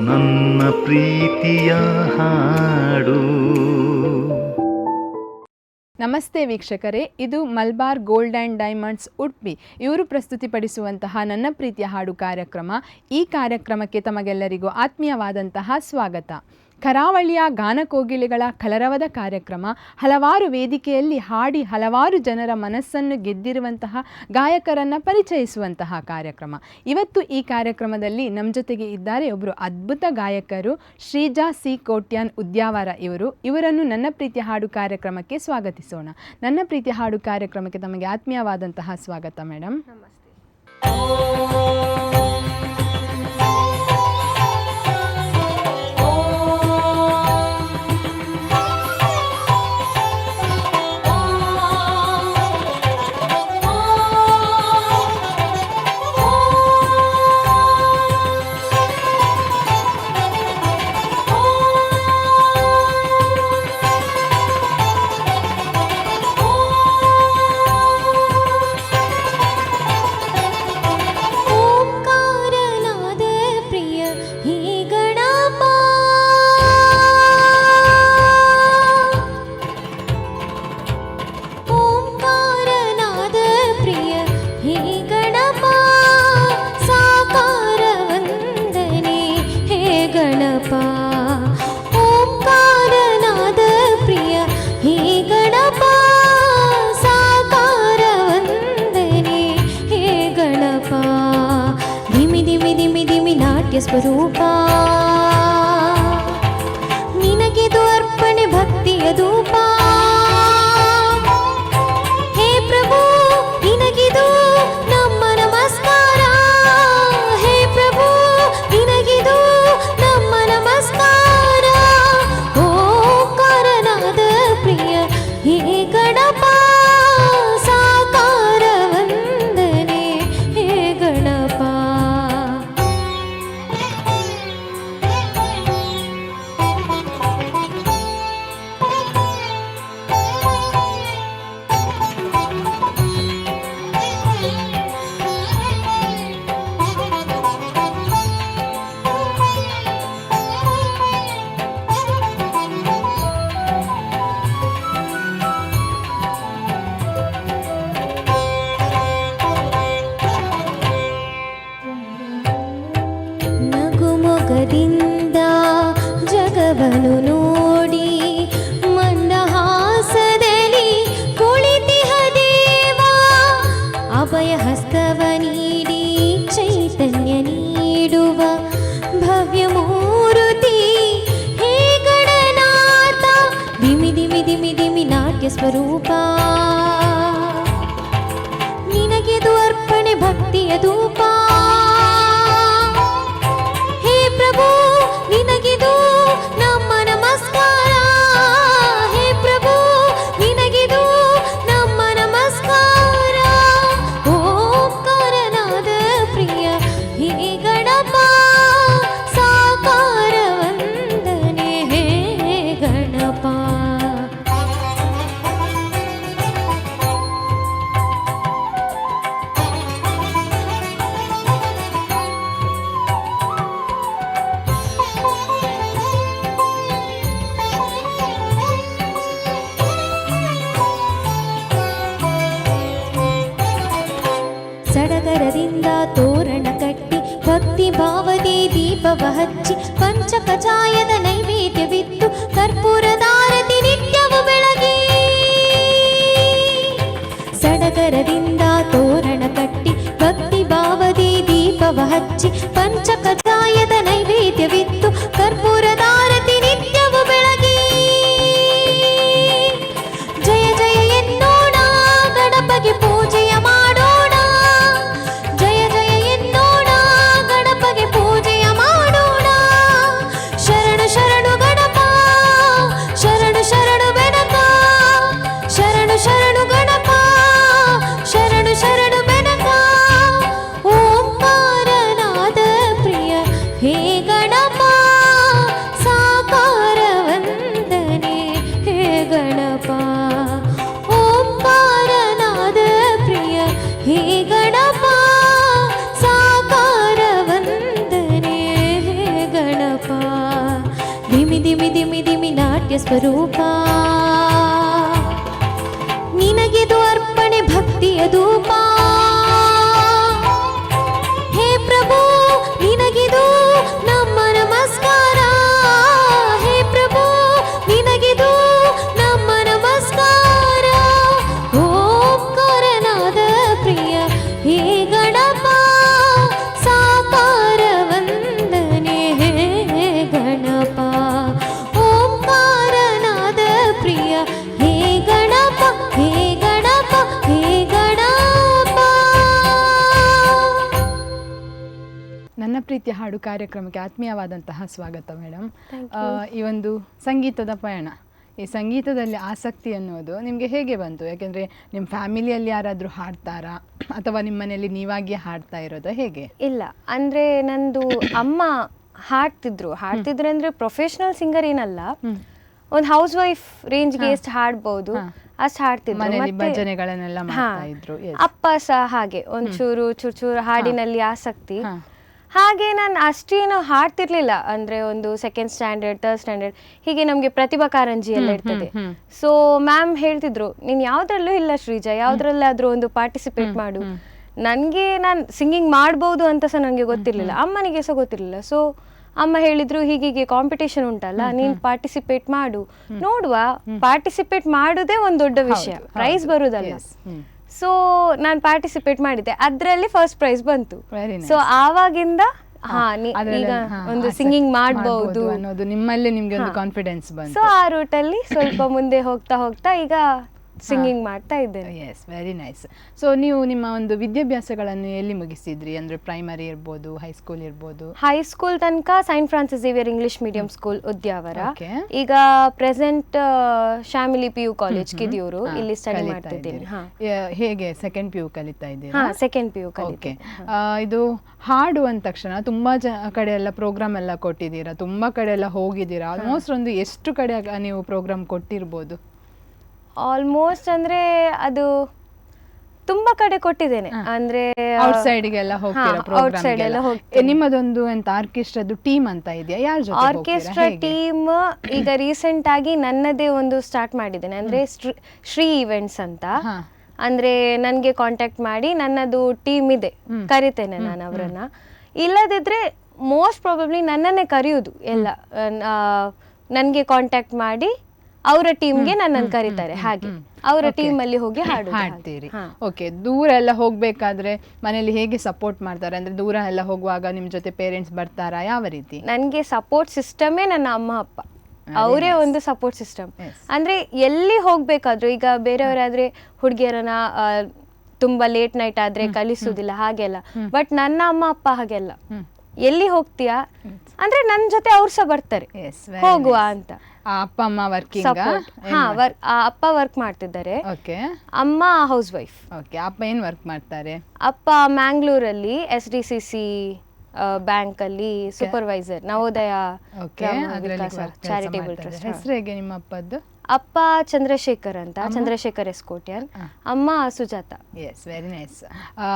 ನನ್ನ ಪ್ರೀತಿಯ ಹಾಡು. ನಮಸ್ತೆ ವೀಕ್ಷಕರೇ, ಇದು Malabar gold and diamonds Udupi ಇವರು ಪ್ರಸ್ತುತಿಪಡಿಸುವಂತಹ ನನ್ನ ಪ್ರೀತಿಯ ಹಾಡು ಕಾರ್ಯಕ್ರಮ. ಈ ಕಾರ್ಯಕ್ರಮಕ್ಕೆ ತಮಗೆಲ್ಲರಿಗೂ ಆತ್ಮೀಯವಾದಂತಹ ಸ್ವಾಗತ. ಕರಾವಳಿಯ ಗಾನಕೋಗಿಲೆಗಳ ಕಲರವದ ಕಾರ್ಯಕ್ರಮ. ಹಲವಾರು ವೇದಿಕೆಯಲ್ಲಿ ಹಾಡಿ ಹಲವಾರು ಜನರ ಮನಸ್ಸನ್ನು ಗೆದ್ದಿರುವಂತಹ ಗಾಯಕರನ್ನು ಪರಿಚಯಿಸುವಂತಹ ಕಾರ್ಯಕ್ರಮ. ಇವತ್ತು ಈ ಕಾರ್ಯಕ್ರಮದಲ್ಲಿ ನಮ್ಮ ಜೊತೆಗೆ ಇದ್ದಾರೆ ಒಬ್ಬರು ಅದ್ಭುತ ಗಾಯಕರು, ಶ್ರೀಜಾ ಸಿ ಕೋಟ್ಯಾನ್ ಉದ್ಯಾವರ. ಇವರನ್ನು ನನ್ನ ಪ್ರೀತಿಯ ಹಾಡು ಕಾರ್ಯಕ್ರಮಕ್ಕೆ ಸ್ವಾಗತಿಸೋಣ. ನನ್ನ ಪ್ರೀತಿಯ ಹಾಡು ಕಾರ್ಯಕ್ರಮಕ್ಕೆ ತಮಗೆ ಆತ್ಮೀಯವಾದಂತಹ ಸ್ವಾಗತ ಮೇಡಮ್. ಸ್ವರೂಪ ನಿನಗಿದು ಅರ್ಪಣೆ ಭಕ್ತಿಯ ಧೂಪ. ಹೇ ಪ್ರಭು ನಿನಗಿದು ನಮ್ಮ ನಮಸ್ಕಾರ. ಹೇ ಪ್ರಭು ನಿನಗಿದು ನಮ್ಮ ನಮಸ್ಕಾರ. ಓಂಕಾರನಾದ ಪ್ರಿಯ ಹೇ ಗಣಪ ಸಾಕಾರ ವಂದನೆ ಹೇ ಗಣಪ. ಜಗವನ್ನು ನೋಡಿ ಮಂದಹಾಸದಲ್ಲಿ ಕುಳಿತಿಹ ದೇವ. ಅಭಯ ಹಸ್ತವ ನೀಡಿ ಚೈತನ್ಯ ನೀಡುವ ಭವ್ಯ ಮೂರುತಿ ಹೇ ಗಣನಾಥ. ದಿಮಿ ದಿಮಿ ದಿಮಿ ದಿಮಿ ನಾಟ್ಯ ಸ್ವರೂಪ ನಿನಗೆದು ಅರ್ಪಣೆ ಭಕ್ತಿಯ ಧೂಪ. ನಿನಗಿದು ನಮ್ಮ ನಮಸ್ಕಾರ. ಹೇ ಪ್ರಭು ನಿನಗಿದು ನಮ್ಮ ನಮಸ್ಕಾರ. ಓಂಕಾರನಾದ ಪ್ರಿಯ ಹೇ ಗಣಪ ಸಾಕಾರ ವಂದನೆ ಹೇ ಗಣಪ. ಸಡಗರದಿಂದ ತೋರಣ ಕಟ್ಟಿ ಭಕ್ತಿ ಭಾವದಿ ದೀಪವ ಹಚ್ಚಿ ಪಂಚಕಚಾಯದ ನೈವೇದ್ಯವಿತ್ತು ಕರ್ಪೂರದಾರತಿ ನಿತ್ಯವು ಬೆಳಗಿ. ಸಡಗರದಿಂದ ತೋರಣ ಕಟ್ಟಿ ಭಕ್ತಿ ಭಾವದಿ ದೀಪವ ಹಚ್ಚಿ ಪಂಚಕಚಾಯದ ನೈವೇದ್ಯವಿತ್ತು ಕರ್ಪೂರದಾರತಿ ನಿತ್ಯವು ಬೆಳಗಿ. ಜಯ ಜಯ ಎನ್ನೋಣ ಗಣಪಗೆ ಪೂಜೆಯ ಮಾಡೋಣ. ಜಯ ಜಯ ಎನ್ನೋಣ ಗಣಪಗೆ ಪೂಜೆಯ ಮಾಡೋಣ. ಶರಣು ಶರಣು ಗಣಪ ಶರಣು ಶರಣು ಬೆನಕ. ಶರಣು ಶರಣು ಗಣಪ ಶರಣು ಶರಣು ಬೆನಕ. ಓಂಕಾರನಾದ ಪ್ರಿಯ ಹೇ ಗಣಪ ಸಾ ದಿಮಿ ದಿಮಿ ದಿಮಿ ನಾಟ್ಯ ಸ್ವರೂಪ ನಿನಗಿದು ಅರ್ಪಣೆ ಭಕ್ತಿಯ ಧೂಪ ಹೇ ಪ್ರಭು ನಿನಗಿದು ನಮ್ಮ ನಮಸ್ಕಾರ ಹೇ ಪ್ರಭು ನಿನಗಿದು ನಮ್ಮ ನಮಸ್ಕಾರ ಓಂಕಾರನಾದ ಪ್ರಿಯ ಹೇ ಗಣಪ ಸಾಕಾರ ವಂದನೆ ಹೇ ಗಣಪ ಓಂಕಾರನಾದ ಪ್ರಿಯ ಹೇ ಗಣಪ ಹೇ ಗಣಪ ಹೇ ಗಣಪ. ನನ್ನ ಪ್ರೀತಿಯ ಹಾಡು ಕಾರ್ಯಕ್ರಮಕ್ಕೆ ಆತ್ಮೀಯವಾದಂತಹ ಸ್ವಾಗತ ಮೇಡಮ್. ಈ ಒಂದು ಸಂಗೀತದ ಪಯಣ, ಈ ಸಂಗೀತದಲ್ಲಿ ಆಸಕ್ತಿ ಅನ್ನೋದು ನಿಮಗೆ ಹೇಗೆ ಬಂತು? ಯಾಕೆಂದರೆ ನಿಮ್ಮ ಫ್ಯಾಮಿಲಿಯಲ್ಲಿ ಯಾರಾದರೂ ಹಾಡ್ತಾರಾ ಅಥವಾ ನಿಮ್ಮ ಮನೆಯಲ್ಲಿ ನೀವಾಗಿಯೇ ಹಾಡ್ತಾ ಇರೋದು ಹೇಗೆ? ಇಲ್ಲ, ಅಂದರೆ ನಂದು ಅಮ್ಮ ಹಾಡ್ತಿದ್ರು ಅಂದರೆ ಪ್ರೊಫೆಷ್ನಲ್ ಸಿಂಗರ್ ಏನಲ್ಲ, ಒಂದು ಹೌಸ್ ವೈಫ್ ರೇಂಜ್ಗೆ ಎಷ್ಟು ಹಾಡ್ಬೋದು ಅಷ್ಟು ಹಾಡ್ತಿದ್ರು. ಮನೆಯಲ್ಲಿ ಭಜನೆಗಳನ್ನೆಲ್ಲ ಮಾಡ್ತಾ ಇದ್ರು. ಅಪ್ಪ ಸಹ ಹಾಗೆ ಒಂಚೂರು ಚೂರು ಹಾಡಿನಲ್ಲಿ ಆಸಕ್ತಿ. ಹಾಗೆ ನಾನು ಅಷ್ಟೇನು ಹಾಡ್ತಿರ್ಲಿಲ್ಲ, ಅಂದರೆ ಒಂದು ಸೆಕೆಂಡ್ ಸ್ಟ್ಯಾಂಡರ್ಡ್ ಥರ್ಡ್ ಸ್ಟ್ಯಾಂಡರ್ಡ್ ಹೀಗೆ ನಮಗೆ ಪ್ರತಿಭಾ ಕಾರಂಜಿ ಎಲ್ಲ ಇರ್ತದೆ. ಸೊ ಮ್ಯಾಮ್ ಹೇಳ್ತಿದ್ರು, ನೀನು ಯಾವುದ್ರಲ್ಲೂ ಇಲ್ಲ ಶ್ರೀಜಾ, ಯಾವುದ್ರಲ್ಲಾದ್ರೂ ಒಂದು ಪಾರ್ಟಿಸಿಪೇಟ್ ಮಾಡು. ನನಗೆ ನಾನು ಸಿಂಗಿಂಗ್ ಮಾಡ್ಬೋದು ಅಂತ ಸಹ ನನಗೆ ಗೊತ್ತಿರಲಿಲ್ಲ, ಅಮ್ಮನಿಗೆ ಸಹ ಗೊತ್ತಿರಲಿಲ್ಲ. ಸೊ ಅಮ್ಮ ಹೇಳಿದ್ರು, ಹೀಗೀಗೆ ಕಾಂಪಿಟೇಷನ್ ಉಂಟಲ್ಲ, ನೀನು ಪಾರ್ಟಿಸಿಪೇಟ್ ಮಾಡು, ನೋಡುವ. ಪಾರ್ಟಿಸಿಪೇಟ್ ಮಾಡೋದೇ ಒಂದು ದೊಡ್ಡ ವಿಷಯ, ಪ್ರೈಸ್ ಬರುದಲ್ಲ. ಸೊ ನಾನು ಪಾರ್ಟಿಸಿಪೇಟ್ ಮಾಡಿದ್ದೆ, ಅದರಲ್ಲಿ ಫಸ್ಟ್ ಪ್ರೈಸ್ ಬಂತು. ಸೊ ಆವಾಗಿಂದ ಈಗ ಒಂದು ಸಿಂಗಿಂಗ್ ಮಾಡಬಹುದು ಅನ್ನೋದು ನಿಮ್ಮಲ್ಲಿ ನಿಮ್ಗೆ ಒಂದು ಕಾನ್ಫಿಡೆನ್ಸ್ ಬಂತು. ಸೊ ಆ ರೂಟಲ್ಲಿ ಸ್ವಲ್ಪ ಮುಂದೆ ಹೋಗ್ತಾ ಹೋಗ್ತಾ ಈಗ ಸಿಂಗಿಂಗ್ ಮಾಡ್ತಾ ಇದ್ದೇನೆ. S, very nice. ಸೊ ನೀವು ನಿಮ್ಮ ಒಂದು ವಿದ್ಯಾಭ್ಯಾಸಗಳನ್ನು ಎಲ್ಲಿ ಮುಗಿಸಿದ್ರಿ? ಅಂದರೆ ಪ್ರೈಮರಿ ಇರ್ಬೋದು, ಹೈಸ್ಕೂಲ್ ಇರ್ಬೋದು? ಹೈಸ್ಕೂಲ್ ತನಕ Saint Francis Xavier English medium school Udyavara. ಈಗ present Shamili PU college Kidiyur, ಇಲ್ಲಿ ಸ್ಟಡಿ ಮಾಡ್ತಿದ್ದೀನಿ. ಹೇಗೆ ಸೆಕೆಂಡ್ PU ಕಲಿತಾ ಇದ್ದೀರಾ? ಸೆಕೆಂಡ್ PU ಕಲಿತೆ. ಇದು ಹಾಡು ಅಂದ ತಕ್ಷಣ ತುಂಬಾ ಕಡೆ ಎಲ್ಲ ಪ್ರೋಗ್ರಾಮ್ ಎಲ್ಲ ಕೊಟ್ಟಿದ್ದೀರಾ, ತುಂಬಾ ಕಡೆ ಎಲ್ಲ ಹೋಗಿದ್ದೀರಾ. ಆಲ್ಮೋಸ್ಟ್ ಒಂದು ಎಷ್ಟು ಕಡೆ ನೀವು ಪ್ರೋಗ್ರಾಮ್ ಕೊಟ್ಟಿರ್ಬೋದು? ಆಲ್ಮೋಸ್ಟ್ ಅಂದ್ರೆ ಅದು ತುಂಬಾ ಕಡೆ ಕೊಟ್ಟಿದ್ದೇನೆ. ಅಂದ್ರೆ ಔಟ್ಸೈಡ್ಗೆಲ್ಲ ಹೋಗ್ತೀರಾ ಪ್ರೋಗ್ರಾಮ್? ನಿಮ್ಮದೊಂದು ಎಂತ ಆರ್ಕೆಸ್ಟ್ರಾದು ಟೀಮ್ ಅಂತ ಇದೆಯಾ? ಯಾರ ಜೊತೆ? ಆರ್ಕೆಸ್ಟ್ರಾ ಟೀಮ್ ಈಗ ರೀಸೆಂಟ್ ಆಗಿ ನನ್ನದೇ ಒಂದು ಸ್ಟಾರ್ಟ್ ಮಾಡಿದ್ದೇನೆ, ಅಂದ್ರೆ ಶ್ರೀ ಈವೆಂಟ್ಸ್ ಅಂತ. ಅಂದ್ರೆ ನನ್ಗೆ ಕಾಂಟ್ಯಾಕ್ಟ್ ಮಾಡಿ ನನ್ನದು ಟೀಮ್ ಇದೆ, ಕರಿತೇನೆ ನಾನು ಅವರನ್ನ. ಇಲ್ಲದಿದ್ರೆ ಮೋಸ್ಟ್ ಪ್ರಾಬಬ್ಲಿ ನನ್ನನ್ನೇ ಕರೆಯುವುದು ಎಲ್ಲ. ನನ್ಗೆ ಕಾಂಟ್ಯಾಕ್ಟ್ ಮಾಡಿ ಅವರ ಟೀಮ್ಗೆ ನನ್ನನ್ನು ಕರೀತಾರೆ, ಹಾಗೆ ಅವರ ಟೀಮ್ ಅಲ್ಲಿ ಹೋಗಿ ಹಾಡ್ತೀರಿ. ಓಕೆ. ದೂರ ಎಲ್ಲ ಹೋಗ್ಬೇಕಾದ್ರೆ ಮನೇಲಿ ಹೇಗೆ ಸಪೋರ್ಟ್ ಮಾಡ್ತಾರೆ? ಅಂದ್ರೆ ದೂರ ಎಲ್ಲ ಹೋಗುವಾಗ ನಿಮ್ ಜೊತೆ ಪೇರೆಂಟ್ಸ್ ಬರ್ತಾರಾ? ಯಾವ ರೀತಿ? ನನ್ಗೆ ಸಪೋರ್ಟ್ ಸಿಸ್ಟಮೇ ನನ್ನ ಅಮ್ಮ ಅಪ್ಪ, ಅವರೇ ಒಂದು ಸಪೋರ್ಟ್ ಸಿಸ್ಟಮ್. ಅಂದ್ರೆ ಎಲ್ಲಿ ಹೋಗ್ಬೇಕಾದ್ರು, ಈಗ ಬೇರೆಯವರಾದ್ರೆ ಹುಡುಗಿಯರನ್ನ ತುಂಬಾ ಲೇಟ್ ನೈಟ್ ಆದ್ರೆ ಕಲಿಸುದಿಲ್ಲ ಹಾಗೆಲ್ಲ, ಬಟ್ ನನ್ನ ಅಮ್ಮ ಅಪ್ಪ ಹಾಗೆಲ್ಲ. ಎಲ್ಲಿ ಹೋಗ್ತೀಯಾ ಅಂದ್ರೆ ನನ್ನ ಜೊತೆ ಅವ್ರು ಸಹ ಬರ್ತಾರೆ, ಹೋಗುವ ಅಂತ. ಅಪ್ಪ ಅಮ್ಮ ವರ್ಕಿಂಗ್? ಅಪ್ಪ ವರ್ಕ್ ಮಾಡ್ತಿದ್ದಾರೆ, ಅಮ್ಮ ಹೌಸ್ ವೈಫ್. ಅಪ್ಪ ಏನ್ ವರ್ಕ್ ಮಾಡ್ತಾರೆ? ಅಪ್ಪ ಮ್ಯಾಂಗ್ಳೂರಲ್ಲಿ SDCC ಬ್ಯಾಂಕ್ ಅಲ್ಲಿ ಸೂಪರ್ವೈಸರ್, ನವೋದಯ ಚಾರಿಟೇಬಲ್ ಟ್ರಸ್ಟ್. ಹೆಸರು ಹೇಗೆ ನಿಮ್ಮ ಅಪ್ಪದ್ದು? ಅಪ್ಪ ಚಂದ್ರಶೇಖರ್ ಅಂತ, ಚಂದ್ರಶೇಖರ್ ಎಸ್ಕೋಟ್ಯನ್. ಅಮ್ಮ ಸುಜಾತ. S, very nice.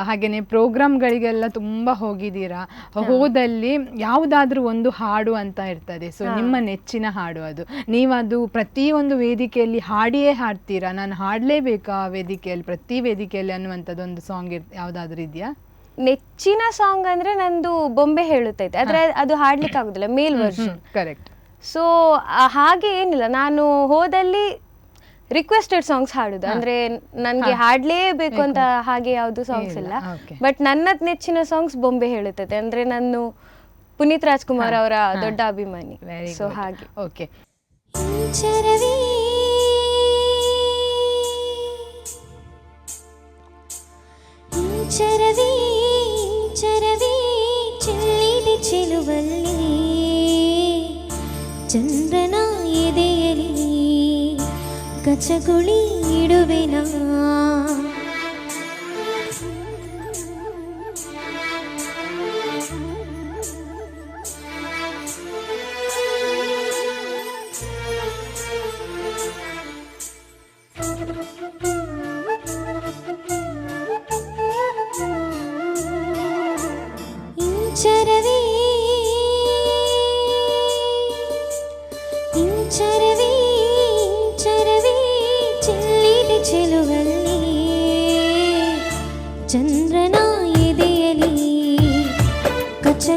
ಹಾಗೆಯೇ ಪ್ರೋಗ್ರಾಮ್ಗಳಿಗೆಲ್ಲ ತುಂಬ ಹೋಗಿದ್ದೀರಾ. ಹೋದಲ್ಲಿ ಯಾವುದಾದ್ರೂ ಒಂದು ಹಾಡು ಅಂತ ಇರ್ತದೆ, ಸೊ ನಿಮ್ಮ ನೆಚ್ಚಿನ ಹಾಡು ಅದು. ನೀವದು ಪ್ರತಿಯೊಂದು ವೇದಿಕೆಯಲ್ಲಿ ಹಾಡಿಯೇ ಹಾಡ್ತೀರಾ, ನಾನು ಹಾಡಲೇಬೇಕಾ ವೇದಿಕೆಯಲ್ಲಿ, ಪ್ರತಿ ವೇದಿಕೆಯಲ್ಲಿ ಅನ್ನುವಂಥದ್ದೊಂದು ಸಾಂಗ್ ಯಾವುದಾದ್ರೂ ಇದೆಯಾ? ನೆಚ್ಚಿನ ಸಾಂಗ್ ಅಂದ್ರೆ ನಂದು ಬೊಂಬೆ ಹೇಳುತ್ತೈತೆ, ಆದ್ರೆ ಅದು ಹಾಡ್ಲಿಕ್ಕೆ ಆಗುದಿಲ್ಲ, ಮೇಲ್ ವರ್ಷನ್. ಕರೆಕ್ಟ್. ಸೊ ಹಾಗೆ ಏನಿಲ್ಲ, ನಾನು ಹೋದಲ್ಲಿ ರಿಕ್ವೆಸ್ಟೆಡ್ ಸಾಂಗ್ಸ್ ಹಾಡುದು, ಅಂದ್ರೆ ನನ್ಗೆ ಹಾಡ್ಲೇಬೇಕು ಅಂತ ಹಾಗೆ ಯಾವ್ದು ಸಾಂಗ್ಸ್ ಇಲ್ಲ. ಬಟ್ ನನ್ನ ನೆಚ್ಚಿನ ಸಾಂಗ್ಸ್ ಬೊಂಬೆ ಹೇಳುತ್ತದೆ, ಅಂದ್ರೆ ನಾನು ಪುನೀತ್ ರಾಜ್ಕುಮಾರ್ ಅವರ ದೊಡ್ಡ ಅಭಿಮಾನಿ. ಸೊ ಹಾಗೆ. ಓಕೆ. ಚರವಿ ಚರವಿ ಚೆಲ್ಲಿದೆ ಚೆಲುವಲ್ಲಿ, ಚಂದ್ರನ ಎದೆಯಲಿ ಗಚಗುಳಿ ಇಡುವೆನಾ.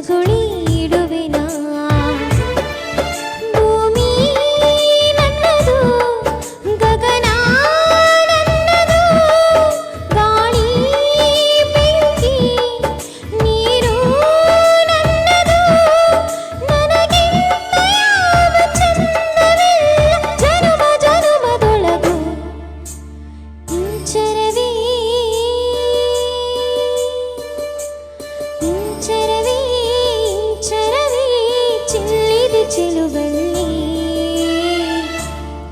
ಕಚಗುಳಿ ಇಡುವೆನಾ ಭೂಮಿ ನನ್ನದು ಗಗನ ನನ್ನದು ಗಾಳಿ ಬೆಂಕಿ ನೀರು ನನ್ನದು ನನಗಿಂತ ಯಾವ ಚಂದವಿಲ್ಲ ಜನುಮ ಜನುಮದೊಳಗು ಇಂಚರವೇ ಇಂಚರವೇ ಇಂಚರವೇ ಚೆಲ್ಲಿದೆ ಚೆಲುವಲ್ಲಿ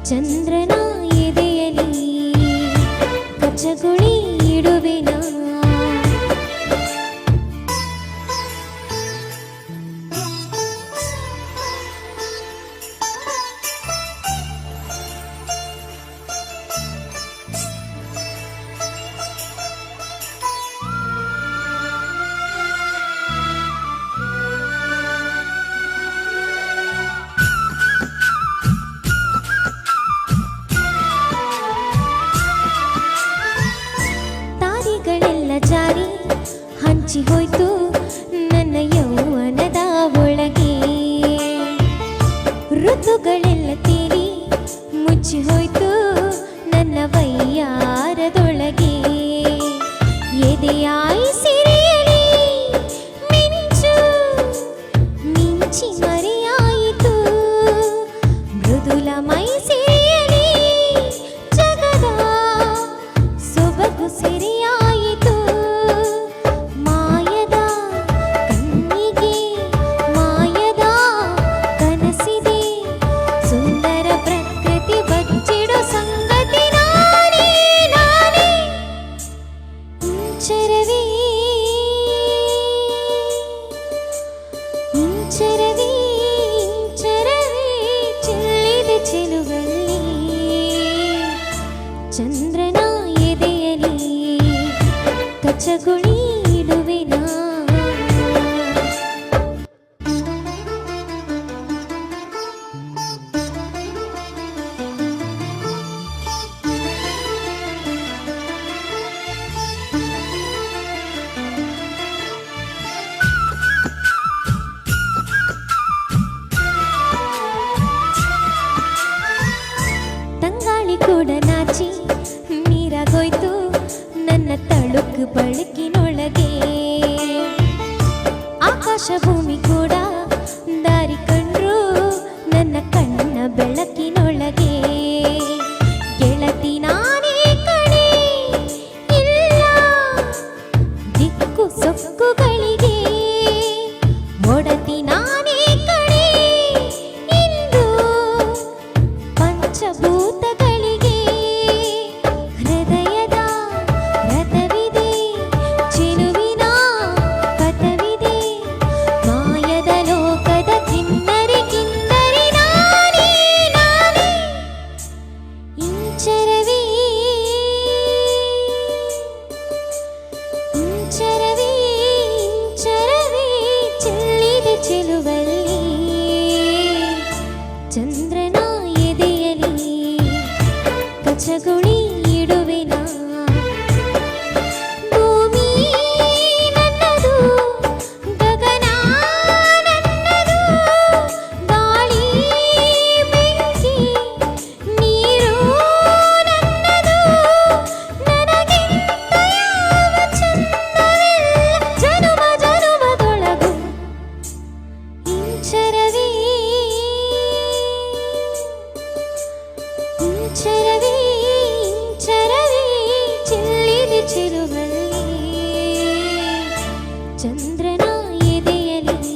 ಚಂದ್ರನ ಎದೆಯಲಿ ಕಚಗುಳಿ ಇಡುವೆನಾ ತಾರೆಗಳೆಲ್ಲ ಜಾರಿ ಹಂಚಿ ಹೋಯ್ತು ನನ್ನ ಯೌವನದ ಒಳಗೆ ಋತುಗಳೆಲ್ಲ ತೀರಿ ಮುಚ್ಚಿ ಹೋಯ್ತು ನನ್ನ ವೈಯಾರದೊಳಗೆ ಎದೆಯಾಯಿ ಸಿರಿಯಲಿ ಮಿಂಚು ಮಿಂಚಿ ಮರೆಯಾಯಿತು ಮೃದುಲ ಮೈ ಸಿರಿಯಲಿ ಜಗದ ಸೊಬಗು ಸಿರಿಯಾಯಿತು ಮಾಯದ ಕಣ್ಣಿಗೆ ಮಾಯದ ಕನಸಿದೆ ಸುಂದರ ಪ್ರಕೃತಿ ಬಚ್ಚಿಡೋ ಸಂಗತಿ ನಾನೇ ನಾನೇ ಇಂಚರವೇ ಇಂಚರವೇ ಇಂಚರವೇ ಚೆಲ್ಲಿದೆ ಚೆಲುವಲ್ಲಿ ಚಂದ್ರನ ಎದೆಯಲಿ ಕಚಗುಳಿ ಇಡುವೆನಾ ತಂಗಾಳಿ ಕೂಡ ನಾಚಿ ನೀರಾಗೋಯ್ತು ನನ್ನ ತಳುಕು ಬಳುಕಿನೊಳಗೆ ಆಕಾಶ ಭೂಮಿ ಕೂಡ ದಾರಿ ಕಂಡ್ರು ನನ್ನ ಕಣ್ಣ ಬೆಳಕಿನೊಳಗೆ ಗೆಳತಿ ನಾನೇ ಕಣೆ ಇಲ್ಲ ದಿಕ್ಕು ಸೊಕ್ಕುಗಳಿಗೆ ಒಡತಿ ನಾನೇ ಕಣೆ ಇಂದು ಪಂಚಭೂತಗಳಿಗೆ ಹೃದಯದ ರಥವಿದೆ ಚೆಲುವಿನ ಪಥವಿದೆ ಮಾಯದ ಲೋಕದ ಕಿನ್ನರಿ ಕಿನ್ನರಿ ನಾನೇ ನಾನೇ ಇಂಚರವೇ ಇಂಚರವೇ ಇಂಚರವೇ ಚೆಲ್ಲಿದೆ ಚೆಲುವಲ್ಲಿ ಚಂದ್ರನ ಎದೆಯಲಿ ಕಚಗುಳಿ ಇಡುವೆನಾ ಭೂಮಿ ನನ್ನದು ಗಗನ ನನ್ನದು ಗಾಳಿ ಬೆಂಕಿ ನೀರು ನನ್ನದು ನನಗಿಂತ ಯಾವ ಚಂದವಿಲ್ಲ ಜನುಮ ಜನುಮದೊಳಗು ಇಂಚರವೇ ಇಂಚರವೇ ಇಂಚರವೇ ಚೆಲ್ಲಿದೆ ಚೆಲುವಲ್ಲಿ ಚಂದ್ರನ ಎದೆಯಲಿ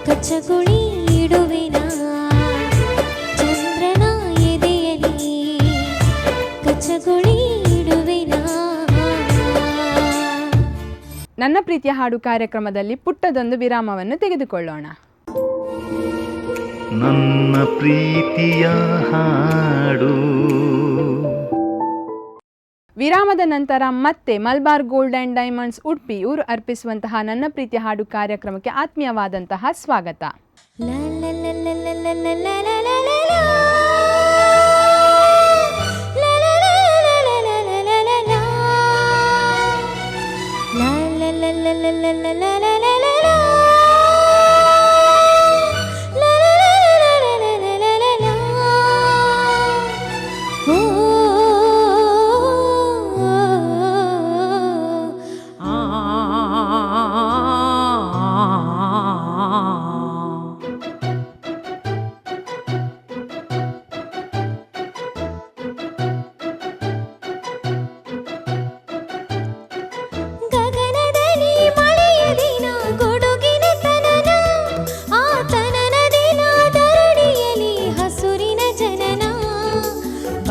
ಕಚಗುಳಿ ಇಡುವೆನಾ ಚಂದ್ರನ ಎದೆಯಲಿ ಕಚಗುಳಿ ಇಡುವೆನಾ ನನ್ನ ಪ್ರೀತಿಯ ಹಾಡು ಕಾರ್ಯಕ್ರಮದಲ್ಲಿ ಪುಟ್ಟದೊಂದು ವಿರಾಮವನ್ನು ತೆಗೆದುಕೊಳ್ಳೋಣ. ನನ್ನ ಪ್ರೀತಿಯ ಹಾಡು. ವಿರಾಮದ ನಂತರ ಮತ್ತೆ Malabar gold and diamonds Udupi ಇವರು ಅರ್ಪಿಸುವಂತಹ ನನ್ನ ಪ್ರೀತಿಯ ಹಾಡು ಕಾರ್ಯಕ್ರಮಕ್ಕೆ ಆತ್ಮೀಯವಾದಂತಹ ಸ್ವಾಗತ. La la la la la la la la la la la la. La la la la la la la la la la. La la la la la la la la la la la.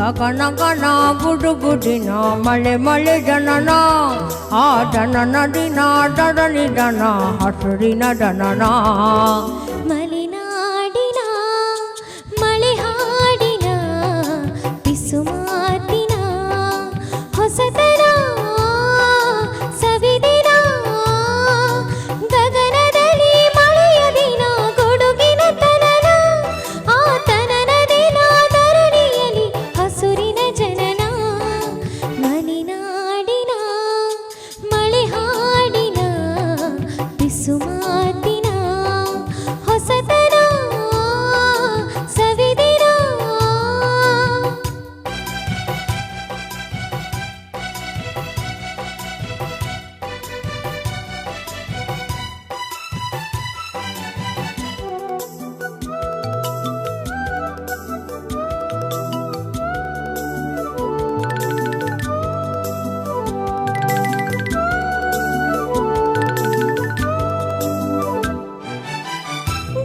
ಗಗನ ಗನ ಗುಡುಗುಡಿನ ಮಳೆ ಮಳೆ ಜನನ ಆ ಜನನ ದಿನ ದಡನಿ ದನ ಹಸುರಿನ ದನನ ಮಲೆನಾಡಿನ ಮಳೆ ಹಾಡಿನ ಪಿಸು ಮಾತಿನ ಹೊಸತನ ಸವಿದಿನ ಗಗನದಲ್ಲಿ ಮಳೆಯ ದಿನ ಗುಡುಗಿನ ತನನ ಆ ತನನ ದಿನ ಧರಣಿಯಲ್ಲಿ ಹಸುರಿನ ಜನನ ಮಲೆನಾಡಿನ ಮಳೆ ಹಾಡಿನ ಪಿಸು ಮಾತಿನ ಹೊಸತನ ಸವಿದಿನ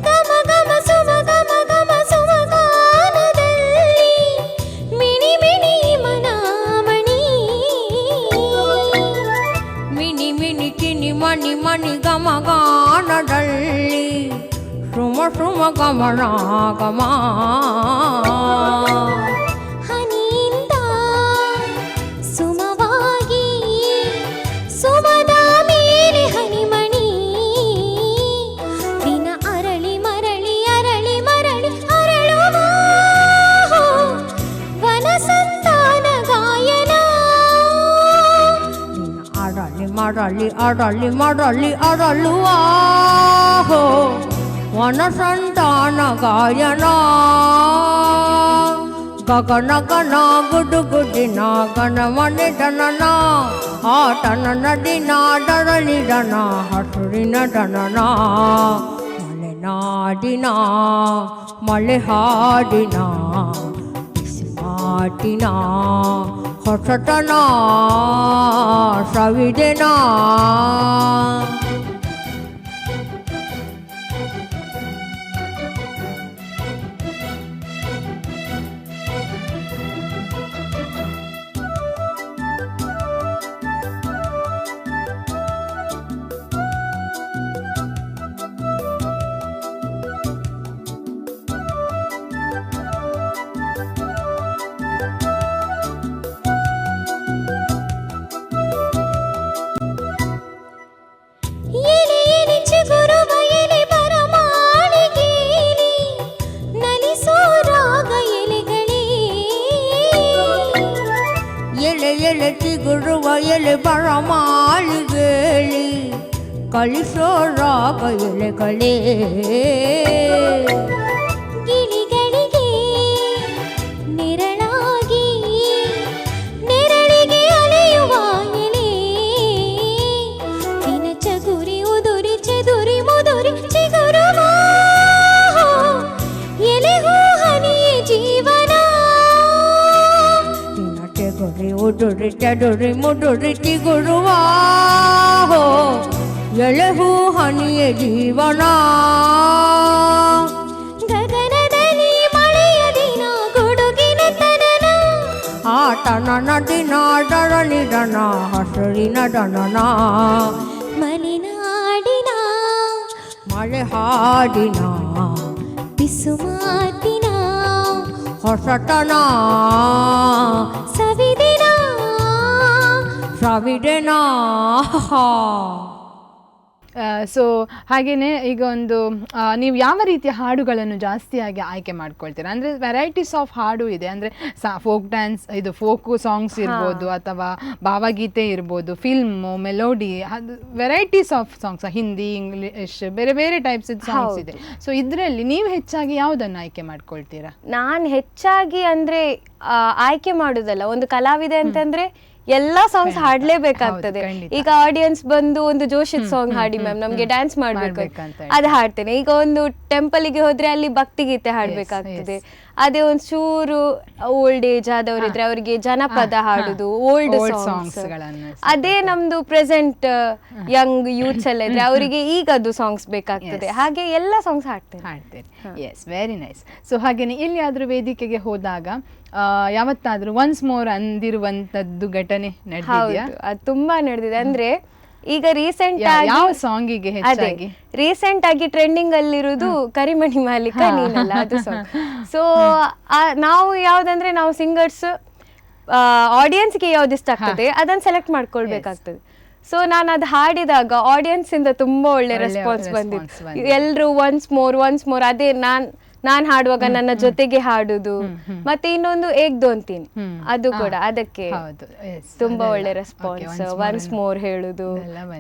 ಗಮ ಗಮ ಸುಮ ಗಮ ಗಮ ಸುಮ ಗಾನದಲ್ಲಿ ಮಿಣಿ ಮಿಣಿ ಮನಾಮಣಿ ಮಿನಿ ಮಿನಿ ಕಿನಿ ಮಣಿ ಮಣಿ ಗಮ ಗಾನದಲ್ಲಿ ಸುಮ ಸುಮ ಗಮನ ಗಮ ಹನಿಯಿಂದ ಸುಮವಾಗಿ ಸುಮದ ಮೇಲೆ ಹನಿಮಣಿ ದಿನ ಅರಳಿ ಮರಳಿ ಅರಳಿ ಮರಳಿ ಅರಳುವ ವನಸಂತಾನ ಗಾಯನ ಅರಳಿ ಮರಳಿ ಅರಳಿ ಮರಳಿ ಅರಳುವ ವನ ಸಂತಾನ ಗಾಯನ ಗಗನ ಗನ ಗುಡುಗುಡಿನ ಗನ ಮನೆ ದನನ ಆಟನ ನದಿನ ದರಳಿ ದನ ಹಸುರಿನ ದನನ ಮಲೆನಾಡಿನ ಮಳೆ ಹಾಡಿನ ಬಿಸಿ ಮಾತಿನ ಹೊಸತನ ಸವಿದೆನ ಎಲೆ ಎಲೆ ಚಿಗುರುವ ಎಲೆ ಬರಮಾಳಿಗೆಯಲ್ಲಿ ನಲಿಸೋ ರಾಗ ಎಲೆಗಳೇ ಎಲೆ ಎಲೆ ಚಿಗುರುವ ಎಲೆ ಬರಮಾಳಿಗೆಯಲ್ಲಿ ಕಲಿಸೋ ರಾಗ ಎಲೆಗಳೇ ಗಿಳಿಗಳಿಗೆ ನೆರಳಾಗಿ ನೆರಳಿಗೆ ಅಲೆಯುವ ಎಲೆ ದಿನ ಚಗುರಿ ಉದುರಿ ಚೆದುರಿ ಮುದುರಿ ಚಿಗುರುವ ಎಲೆಗೂ ಹನಿಯೇ ಜೀವನ ದಿನ ತೆಗುರಿ ಉದುರಿ ಚೆದುರಿ ಮುದುರಿ ಚಿಗುರುವ ಎಲೆಹೂ ಹನಿಯ ಜೀವನ ಗಗನದಲ್ಲಿ ಮಳೆಯ ದಿನ ಗುಡುಗಿನ ತನನ ಆಟನ ದಿನ ದರನಿ ದನ ಹಸುರಿನ ದನನ ಮಲೆನಾಡಿನ ಮಳೆ ಹಾಡಿನ ಪಿಸು ಮಾತಿನ ಹೊಸತನ ಸವಿದಿನ ಸವಿದೆನ ಸೊ ಹಾಗೆಯೇ ಈಗ ಒಂದು ನೀವು ಯಾವ ರೀತಿಯ ಹಾಡುಗಳನ್ನು ಜಾಸ್ತಿಯಾಗಿ ಆಯ್ಕೆ ಮಾಡ್ಕೊಳ್ತೀರಾ? ಅಂದರೆ ವೆರೈಟೀಸ್ ಆಫ್ ಹಾಡು ಇದೆ, ಅಂದರೆ ಫೋಕ್ ಡ್ಯಾನ್ಸ್, ಇದು ಫೋಕ್ ಸಾಂಗ್ಸ್ ಇರ್ಬೋದು ಅಥವಾ ಭಾವಗೀತೆ ಇರ್ಬೋದು, ಫಿಲ್ಮು, ಮೆಲೋಡಿ, ಅದು varieties of songs, Hindi, English, ಬೇರೆ ಬೇರೆ ಟೈಪ್ಸ್ ಸಾಂಗ್ಸ್ ಇದೆ. ಸೊ ಇದರಲ್ಲಿ ನೀವು ಹೆಚ್ಚಾಗಿ ಯಾವುದನ್ನು ಆಯ್ಕೆ ಮಾಡ್ಕೊಳ್ತೀರಾ? ನಾನು ಹೆಚ್ಚಾಗಿ ಅಂದ್ರೆ ಆಯ್ಕೆ ಮಾಡುದಲ್ಲ, ಒಂದು ಕಲಾವಿದೆ ಅಂತಂದ್ರೆ ಎಲ್ಲಾ ಸಾಂಗ್ಸ್ ಹಾಡ್ಲೇಬೇಕಾಗ್ತದೆ. ಈಗ ಆಡಿಯನ್ಸ್ ಬಂದು ಒಂದು ಜೋಶಿತ್ ಸಾಂಗ್ ಹಾಡಿ ಮ್ಯಾಮ್ ನಮ್ಗೆ ಡ್ಯಾನ್ಸ್ ಮಾಡ್ಬೇಕು, ಅದು ಹಾಡ್ತೇನೆ. ಈಗ ಒಂದು ಟೆಂಪಲ್ ಗೆ ಹೋದ್ರೆ ಅಲ್ಲಿ ಭಕ್ತಿ ಗೀತೆ ಹಾಡ್ಬೇಕಾಗ್ತದೆ, ಅದೇ ಒಂಚೂರು ಓಲ್ಡ್ ಏಜ್ ಆದವರಿದ್ರೆ ಅವರಿಗೆ ಜನಪದ ಹಾಡುದು, ಓಲ್ಡ್ ಸಾಂಗ್ಸ್, ಅದೇ ನಮ್ದು ಪ್ರೆಸೆಂಟ್ ಯಂಗ್ ಯೂತ್ಸ್ ಎಲ್ಲ ಇದ್ರೆ ಅವರಿಗೆ ಈಗದು ಸಾಂಗ್ಸ್ ಬೇಕಾಗ್ತದೆ. ಹಾಗೆ ಎಲ್ಲ ಸಾಂಗ್ಸ್ ಹಾಡ್ತೇನೆ. Yes, very nice. ಸೊ ಹಾಗೇನೆ ಎಲ್ಲಿಯಾದ್ರೂ ವೇದಿಕೆಗೆ ಹೋದಾಗ ಯಾವತ್ತಾದ್ರೂ ಒನ್ಸ್ ಮೋರ್ ಅಂದಿರುವಂತದ್ದು ಘಟನೆ ನಡೆದಿದೆಯಾ? ಅದು ತುಂಬಾ ನಡೆದಿದೆ. ಅಂದ್ರೆ ಈಗ ರೀಸೆಂಟ್ ಆಗಿ ಯಾವ ಸಾಂಗಿಗೆ ಹೆಚ್ಚಾಗಿ? ರೀಸೆಂಟ್ ಆಗಿ ಟ್ರೆಂಡಿಂಗ್ ಅಲ್ಲಿರುವುದು ಕರಿಮಣಿ ಮಾಲೀಕ ನೀನಲ್ಲ, ಅದು ಸಾಂಗ್. ಸೊ ನಾವು ಯಾವ್ದಂದ್ರೆ ನಾವು ಸಿಂಗರ್ಸ್ ಆಡಿಯನ್ಸ್ಗೆ ಯಾವ್ದು ಇಷ್ಟ ಆಗ್ತದೆ ಅದನ್ನ ಸೆಲೆಕ್ಟ್ ಮಾಡ್ಕೊಳ್ಬೇಕಾಗ್ತದೆ. ಸೊ ನಾನು ಅದು ಹಾಡಿದಾಗ ಆಡಿಯನ್ಸ್ ಇಂದ ತುಂಬಾ ಒಳ್ಳೆ ರೆಸ್ಪಾನ್ಸ್ ಬಂದಿತ್ತು. ಎಲ್ರು ಒನ್ಸ್ ಮೋರ್ ಅದೇ ನಾನ್ ಹಾಡುವಾಗ ನನ್ನ ಜೊತೆಗೆ ಹಾಡುದು, ಮತ್ತೆ ಇನ್ನೊಂದು ಏಕ್ ದೋನ್ ತೀನ್ ಅದು ಕೂಡ ಅದಕ್ಕೆ ತುಂಬಾ ಒಳ್ಳೆ ರೆಸ್ಪಾನ್ಸ್. ಒನ್ಸ್ ಮೋರ್ ಹೇಳುದು,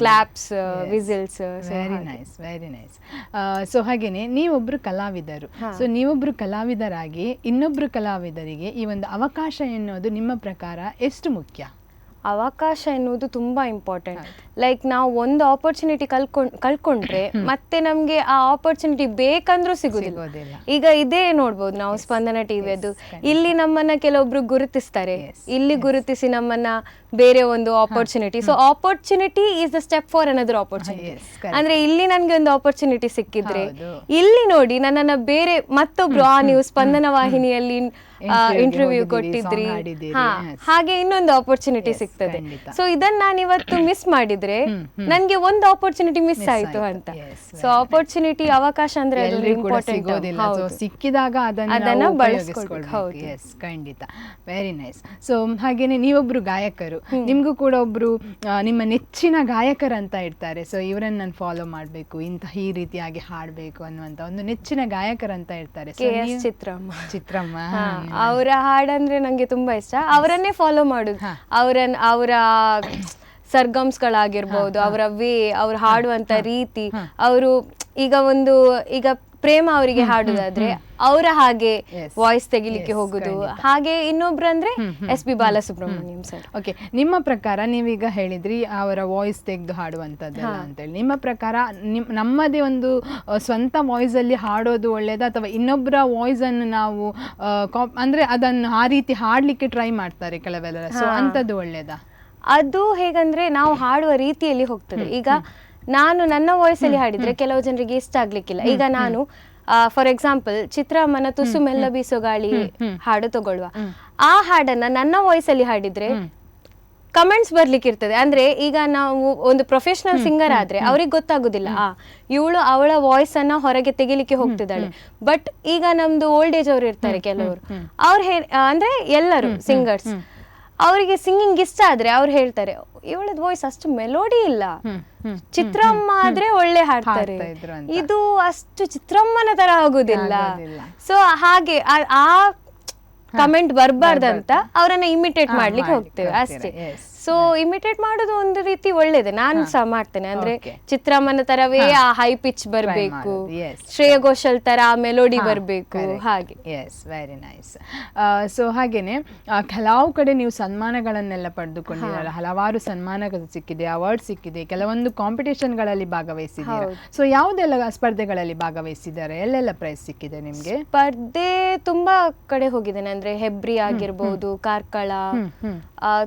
claps, whistles. Very nice, very nice. So ಹಾಗೇನೆ ನೀವೊಬ್ರು ಕಲಾವಿದರು. ಸೊ ನೀವೊಬ್ರು ಕಲಾವಿದರಾಗಿ ಇನ್ನೊಬ್ರು ಕಲಾವಿದರಿಗೆ ಈ ಒಂದು ಅವಕಾಶ ಎನ್ನುವುದು ನಿಮ್ಮ ಪ್ರಕಾರ ಎಷ್ಟು ಮುಖ್ಯ? ಅವಕಾಶ ಎನ್ನುವುದು ತುಂಬಾ ಇಂಪಾರ್ಟೆಂಟ್. ಲೈಕ್ ನಾವು ಒಂದು ಆಪರ್ಚುನಿಟಿ ಕಳ್ಕೊಂಡ್ರೆ ಮತ್ತೆ ನಮ್ಗೆ ಆ ಆಪರ್ಚುನಿಟಿ ಬೇಕಂದ್ರೂ ಸಿಗುದಿಲ್ಲ. ಈಗ ಇದೇ ನೋಡ್ಬೋದು ನಾವು ಸ್ಪಂದನ ಟಿವಿ, ಅದು ಇಲ್ಲಿ ನಮ್ಮನ್ನ ಕೆಲವೊಬ್ರು ಗುರುತಿಸ್ತಾರೆ, ಇಲ್ಲಿ ಗುರುತಿಸಿ ನಮ್ಮನ್ನ ಬೇರೆ ಒಂದು opportunity. So opportunity is the step for another opportunity. ಅಂದ್ರೆ ಇಲ್ಲಿ ನನ್ಗೆ ಒಂದು ಆಪರ್ಚುನಿಟಿ ಸಿಕ್ಕಿದ್ರೆ ಇಲ್ಲಿ ನೋಡಿ ನನ್ನನ್ನ ಬೇರೆ ಮತ್ತೊಬ್ರು ನೀವು ಸ್ಪಂದನ ವಾಹಿನಿಯಲ್ಲಿ ಇಂಟರ್ವ್ಯೂ ಕೊಟ್ಟಿದ್ರಿ, ಹಾಗೆ ಇನ್ನೊಂದು ಆಪರ್ಚುನಿಟಿ ಸಿಗ್ತದೆ. ಸೊ ಇದನ್ನ ನಾನು ಇವತ್ತು ಮಿಸ್ ಮಾಡಿದ್ರೆ ನನ್ಗೆ ಒಂದು ಆಪರ್ಚುನಿಟಿ ಮಿಸ್ ಆಯ್ತು ಅಂತ. ಸೊ ಆಪರ್ಚುನಿಟಿ, ಅವಕಾಶ ಅಂದ್ರೆ ಇಂಪಾರ್ಟೆಂಟ್. ಸಿಕ್ಕಿದಾಗ ಅದನ್ನ ಬಳಸ್ಕೊಳ್ಬೇಕು. ಖಂಡಿತ, ವೆರಿ ನೈಸ್. ಸೊ ಹಾಗೇನೆ ನೀವೊಬ್ರು ಗಾಯಕರು, ನಿಮ್ಗೂ ಕೂಡ ಒಬ್ರು ನಿಮ್ಮ ನೆಚ್ಚಿನ ಗಾಯಕರಂತ ಇರ್ತಾರೆ. ಸೊ ಇವರನ್ನ ನಾನು ಫಾಲೋ ಮಾಡ್ಬೇಕು, ಈ ರೀತಿಯಾಗಿ ಹಾಡ್ಬೇಕು ಅನ್ನುವಂತ ಒಂದು ನೆಚ್ಚಿನ ಗಾಯಕರಂತ ಇರ್ತಾರೆ. ಚಿತ್ರಮ್ಮ ಅವರ ಹಾಡಂದ್ರೆ ನಂಗೆ ತುಂಬಾ ಇಷ್ಟ. ಅವರನ್ನೇ ಫಾಲೋ ಮಾಡುದು. ಅವರ ಸರ್ಗಮ್ಸ್ಗಳಾಗಿರ್ಬೋದು, ಅವರ ಅವ್ರು ಹಾಡುವಂತ ರೀತಿ, ಅವರು ಈಗ ಪ್ರೇಮ ಅವರಿಗೆ ಹಾಡುದಾದ್ರೆ ಅವರ ಹಾಗೆ ವಾಯ್ಸ್ ತೆಗಿಲಿಕ್ಕೆ ಹೋಗುದು. ಹಾಗೆ ಇನ್ನೊಬ್ರು ಅಂದ್ರೆ SP ಬಾಲಸುಬ್ರಹ್ಮಣ್ಯಂ ಸರ್. ಓಕೆ, ನಿಮ್ಮ ಪ್ರಕಾರ ನೀವೀಗ ಹೇಳಿದ್ರಿ ಅವರ ವಾಯ್ಸ್ ತೆಗೆದು ಹಾಡುವಂತದ್ದಲ್ಲ ಅಂತೇಳಿ, ನಿಮ್ಮ ಪ್ರಕಾರ ನಮ್ಮದೇ ಒಂದು ಸ್ವಂತ ವಾಯ್ಸ್ ಅಲ್ಲಿ ಹಾಡೋದು ಒಳ್ಳೇದಾ, ಅಥವಾ ಇನ್ನೊಬ್ಬರ ವಾಯ್ಸ್ ಅನ್ನು ನಾವು ಅಂದ್ರೆ ಅದನ್ನು ಆ ರೀತಿ ಹಾಡ್ಲಿಕ್ಕೆ ಟ್ರೈ ಮಾಡ್ತಾರೆ ಕೆಲವೆಲ್ಲ, ಸೊ ಅಂತದ್ದು ಒಳ್ಳೇದಾ? ಅದು ಹೇಗಂದ್ರೆ ನಾವು ಹಾಡುವ ರೀತಿಯಲ್ಲಿ ಹೋಗ್ತದೆ. ಈಗ ನಾನು ನನ್ನ ವಾಯ್ಸ್ ಅಲ್ಲಿ ಹಾಡಿದ್ರೆ ಕೆಲವು ಜನರಿಗೆ ಇಷ್ಟ ಆಗ್ಲಿಕ್ಕಿಲ್ಲ. ಈಗ ನಾನು ಫಾರ್ ಎಕ್ಸಾಂಪಲ್ ಚಿತ್ರಮ್ಮನ ತುಸು ಮೆಲ್ಲ ಬೀಸೋ ಗಾಳಿ ಹಾಡು ತಗೊಳ್ಳುವ, ಆ ಹಾಡನ್ನ ನನ್ನ ವಾಯ್ಸ್ ಅಲ್ಲಿ ಹಾಡಿದ್ರೆ ಕಮೆಂಟ್ಸ್ ಬರ್ಲಿಕ್ಕೆ ಇರ್ತದೆ. ಅಂದ್ರೆ ಈಗ ನಾವು ಒಂದು ಪ್ರೊಫೆಷನಲ್ ಸಿಂಗರ್ ಆದ್ರೆ ಅವ್ರಿಗೆ ಗೊತ್ತಾಗುದಿಲ್ಲ ಇವಳು ಅವಳ ವಾಯ್ಸ್ ಅನ್ನ ಹೊರಗೆ ತೆಗಿಲಿಕ್ಕೆ ಹೋಗ್ತಿದ್ದಾಳೆ. ಬಟ್ ಈಗ ನಮ್ದು ಓಲ್ಡ್ ಏಜ್ ಅವ್ರು ಇರ್ತಾರೆ ಕೆಲವರು, ಅಂದ್ರೆ ಎಲ್ಲರೂ ಸಿಂಗರ್ಸ್, ಅವರಿಗೆ ಸಿಂಗಿಂಗ್ ಇಷ್ಟ ಆದ್ರೆ ಅವ್ರು ಹೇಳ್ತಾರೆ ಇವಳದ್ ವಾಯ್ಸ್ ಅಷ್ಟು ಮೆಲೋಡಿ ಇಲ್ಲ, ಚಿತ್ರಮ್ಮ ಆದ್ರೆ ಒಳ್ಳೆ ಹಾಡ್ತಾರೆ, ಇದು ಅಷ್ಟು ಚಿತ್ರಮ್ಮನ ತರ ಆಗುದಿಲ್ಲ. ಸೊ ಹಾಗೆ ಆ ಕಮೆಂಟ್ ಬರ್ಬಾರ್ದಂತ ಅವರನ್ನ ಇಮಿಟೇಟ್ ಮಾಡ್ಲಿಕ್ಕೆ ಹೋಗ್ತೇವೆ ಅಷ್ಟೇ. ಸೊ ಇಮಿಟೇಟ್ ಮಾಡೋದು ಒಂದು ರೀತಿ ಒಳ್ಳೇದೆ, ನಾನು ಸಹ ಮಾಡ್ತೇನೆ. ಅಂದ್ರೆ ಚಿತ್ರಮ್ಮನ ತರವೇ ಆ ಹೈ ಪಿಚ್ ಬರ್ಬೇಕು, ಶ್ರೇಯ ಘೋಷಲ್ ತರ ಆ ಮೆಲೋಡಿ ಬರ್ಬೇಕು, ಹಾಗೆ. S, very nice. ಸೊ ಹಾಗೇನೆ ಕೆಲವು ಕಡೆ ನೀವು ಸನ್ಮಾನಗಳನ್ನೆಲ್ಲ ಪಡೆದುಕೊಂಡಿರಲ್ಲ, ಹಲವಾರು ಸನ್ಮಾನಗಳು ಸಿಕ್ಕಿದೆ, ಅವಾರ್ಡ್ ಸಿಕ್ಕಿದೆ, ಕೆಲವೊಂದು ಕಾಂಪಿಟೇಷನ್ಗಳಲ್ಲಿ ಭಾಗವಹಿಸಿದ್ದೀರಾ. ಸೊ ಯಾವುದೆಲ್ಲ ಸ್ಪರ್ಧೆಗಳಲ್ಲಿ ಭಾಗವಹಿಸಿದ್ದಾರೆ, ಎಲ್ಲೆಲ್ಲ ಪ್ರೈಸ್ ಸಿಕ್ಕಿದೆ ನಿಮ್ಗೆ? ಸ್ಪರ್ಧೆ ತುಂಬಾ ಕಡೆ ಹೋಗಿದ್ದೇನೆ. ಅಂದ್ರೆ ಹೆಬ್ರಿ ಆಗಿರ್ಬಹುದು, ಕಾರ್ಕಳ,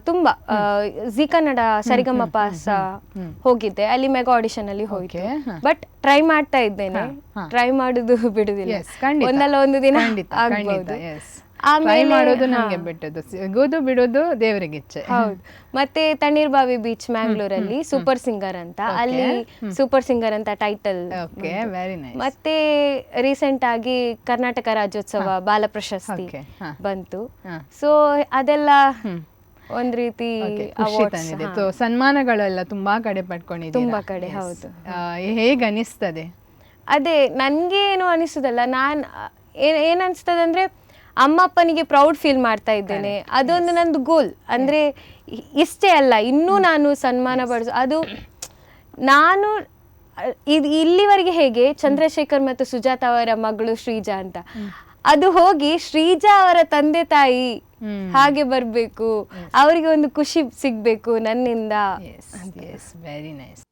ತುಂಬಾ ಜಿ ಕನ್ನಡ ಸರಿಗಮಪ ಹೋಗಿದ್ದೆ, ಅಲ್ಲಿ ಮೆಗಾ ಆಡಿಷನ್ ಅಲ್ಲಿ ಹೋಗಿದ್ದೆ. ಬಟ್ ಟ್ರೈ ಮಾಡ್ತಾ ಇದ್ದೇನೆ, ಟ್ರೈ ಮಾಡುದು ಬಿಡುದಿಲ್ಲ, ಒಂದಲ್ಲ ಒಂದು ದಿನ ಆಗ್ಬಹುದು. ಮಾಡೋದು ನಮಗೆ ಬಿಟ್ಟದ್ದು, ಸಿಗೋದು ಬಿಡೋದು ದೇವರಿಗೆ ಇಚ್ಛೆ. ಹೌದು. ಮತ್ತೆ ತಣ್ಣೀರ್ಬಾವಿ ಬೀಚ್ ಮ್ಯಾಂಗ್ಳೂರಲ್ಲಿ ಸೂಪರ್ ಸಿಂಗರ್ ಅಂತ, ಅಲ್ಲಿ ಸೂಪರ್ ಸಿಂಗರ್ ಅಂತ ಟೈಟಲ್. ಮತ್ತೆ ರೀಸೆಂಟ್ ಆಗಿ ಕರ್ನಾಟಕ ರಾಜ್ಯೋತ್ಸವ ಬಾಲ ಪ್ರಶಸ್ತಿ ಬಂತು. ಸೊ ಅದೆಲ್ಲ ಒಂದ್ ರೀತಿ ಸನ್ಮಾನಗಳೆಲ್ಲ ತುಂಬಾ ಕಡೆ ಪಡ್ಕೊಂಡಿದ್ದೀರಾ? ತುಂಬಾ ಕಡೆ, ಹೌದು. ಹೇಗೆ ಅನಿಸ್ತದೆ? ಅದೇ ನನ್ಗೆ ಏನು ಅನಿಸುದಲ್ಲ, ಏನ್ ಅನಿಸ್ತದೆ ಅಂದ್ರೆ ಅಮ್ಮ ಅಪ್ಪನಿಗೆ ಪ್ರೌಡ್ ಫೀಲ್ ಮಾಡ್ತಾ ಇದ್ದೇನೆ, ಅದೊಂದು ನಂದು ಗೋಲ್. ಅಂದ್ರೆ ಇಷ್ಟೇ ಅಲ್ಲ, ಇನ್ನೂ ನಾನು ಸನ್ಮಾನ ಪಡಿಸೋ ಅದು ನಾನು ಇಲ್ಲಿವರೆಗೆ ಹೇಗೆ ಚಂದ್ರಶೇಖರ್ ಮತ್ತು ಸುಜಾತ ಅವರ ಮಗಳು ಶ್ರೀಜಾ ಅಂತ, ಅದು ಹೋಗಿ ಶ್ರೀಜಾ ಅವರ ತಂದೆ ತಾಯಿ ಹಾಗೆ ಬರ್ಬೇಕು, ಅವರಿಗೆ ಒಂದು ಖುಷಿ ಸಿಗ್ಬೇಕು ನನ್ನಿಂದ. Very nice.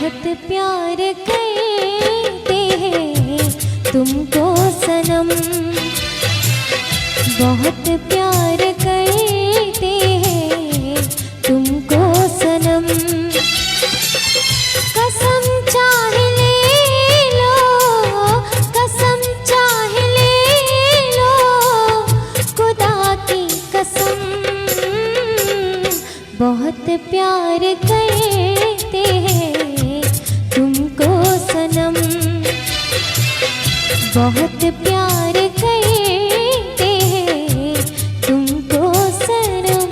बहुत प्यार करते हैं तुमको सनम, बहुत प्यार करते हैं तुमको सनम। कसम चाहे ले लो, कसम चाहे ले लो, खुदा की कसम, बहुत प्यार करते हैं तुमको सनम, बहुत प्यार करते हैं तुमको सनम।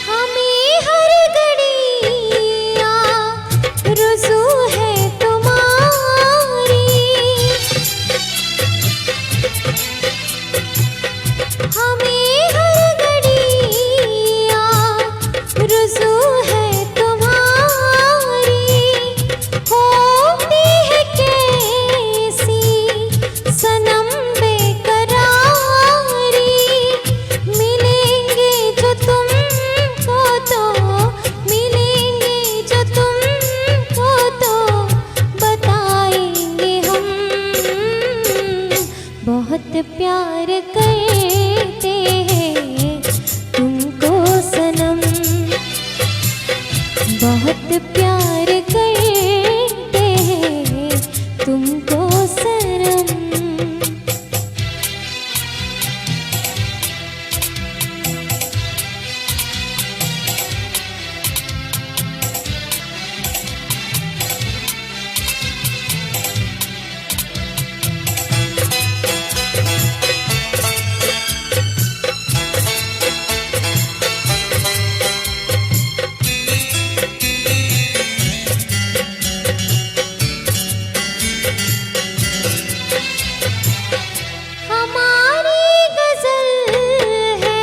हमें हर घड़ी आरज़ू है तुम्हारी, हमें हर घड़ी आरज़ू है तुम्हारी, होती है कैसी सनम बेकरारी, मिलेंगे जो तुमको तो, मिलेंगे जो तुमको तो बताएंगे हम, बहुत प्यार करते हैं तुमको सनम, बहुत प्यार करते हैं तुमको सनम। हमारी गज़ल है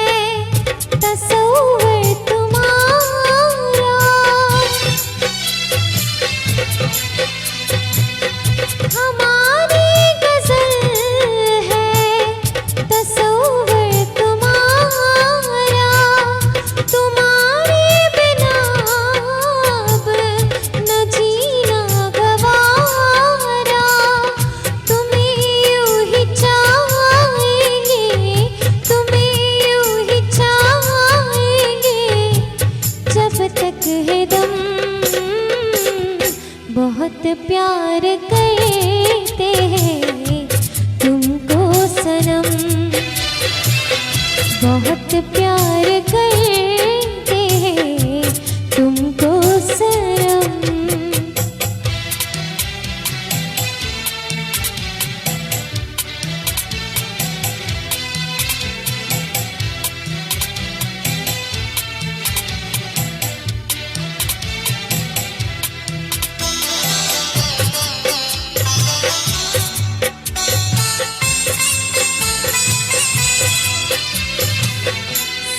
तसव्वुर तुम्हारा, हमारी गज़ल है तसव्वुर तुम्हारा, तुम्हारे बिना अब न जीना गवारा, तुम्हें यूं ही चाहेंगे, तुम्हें यूं ही चाहेंगे जब तक है दम, बहुत प्यार करते हैं तुमको सनम, बहुत प्यार करते हैं तुमको सनम।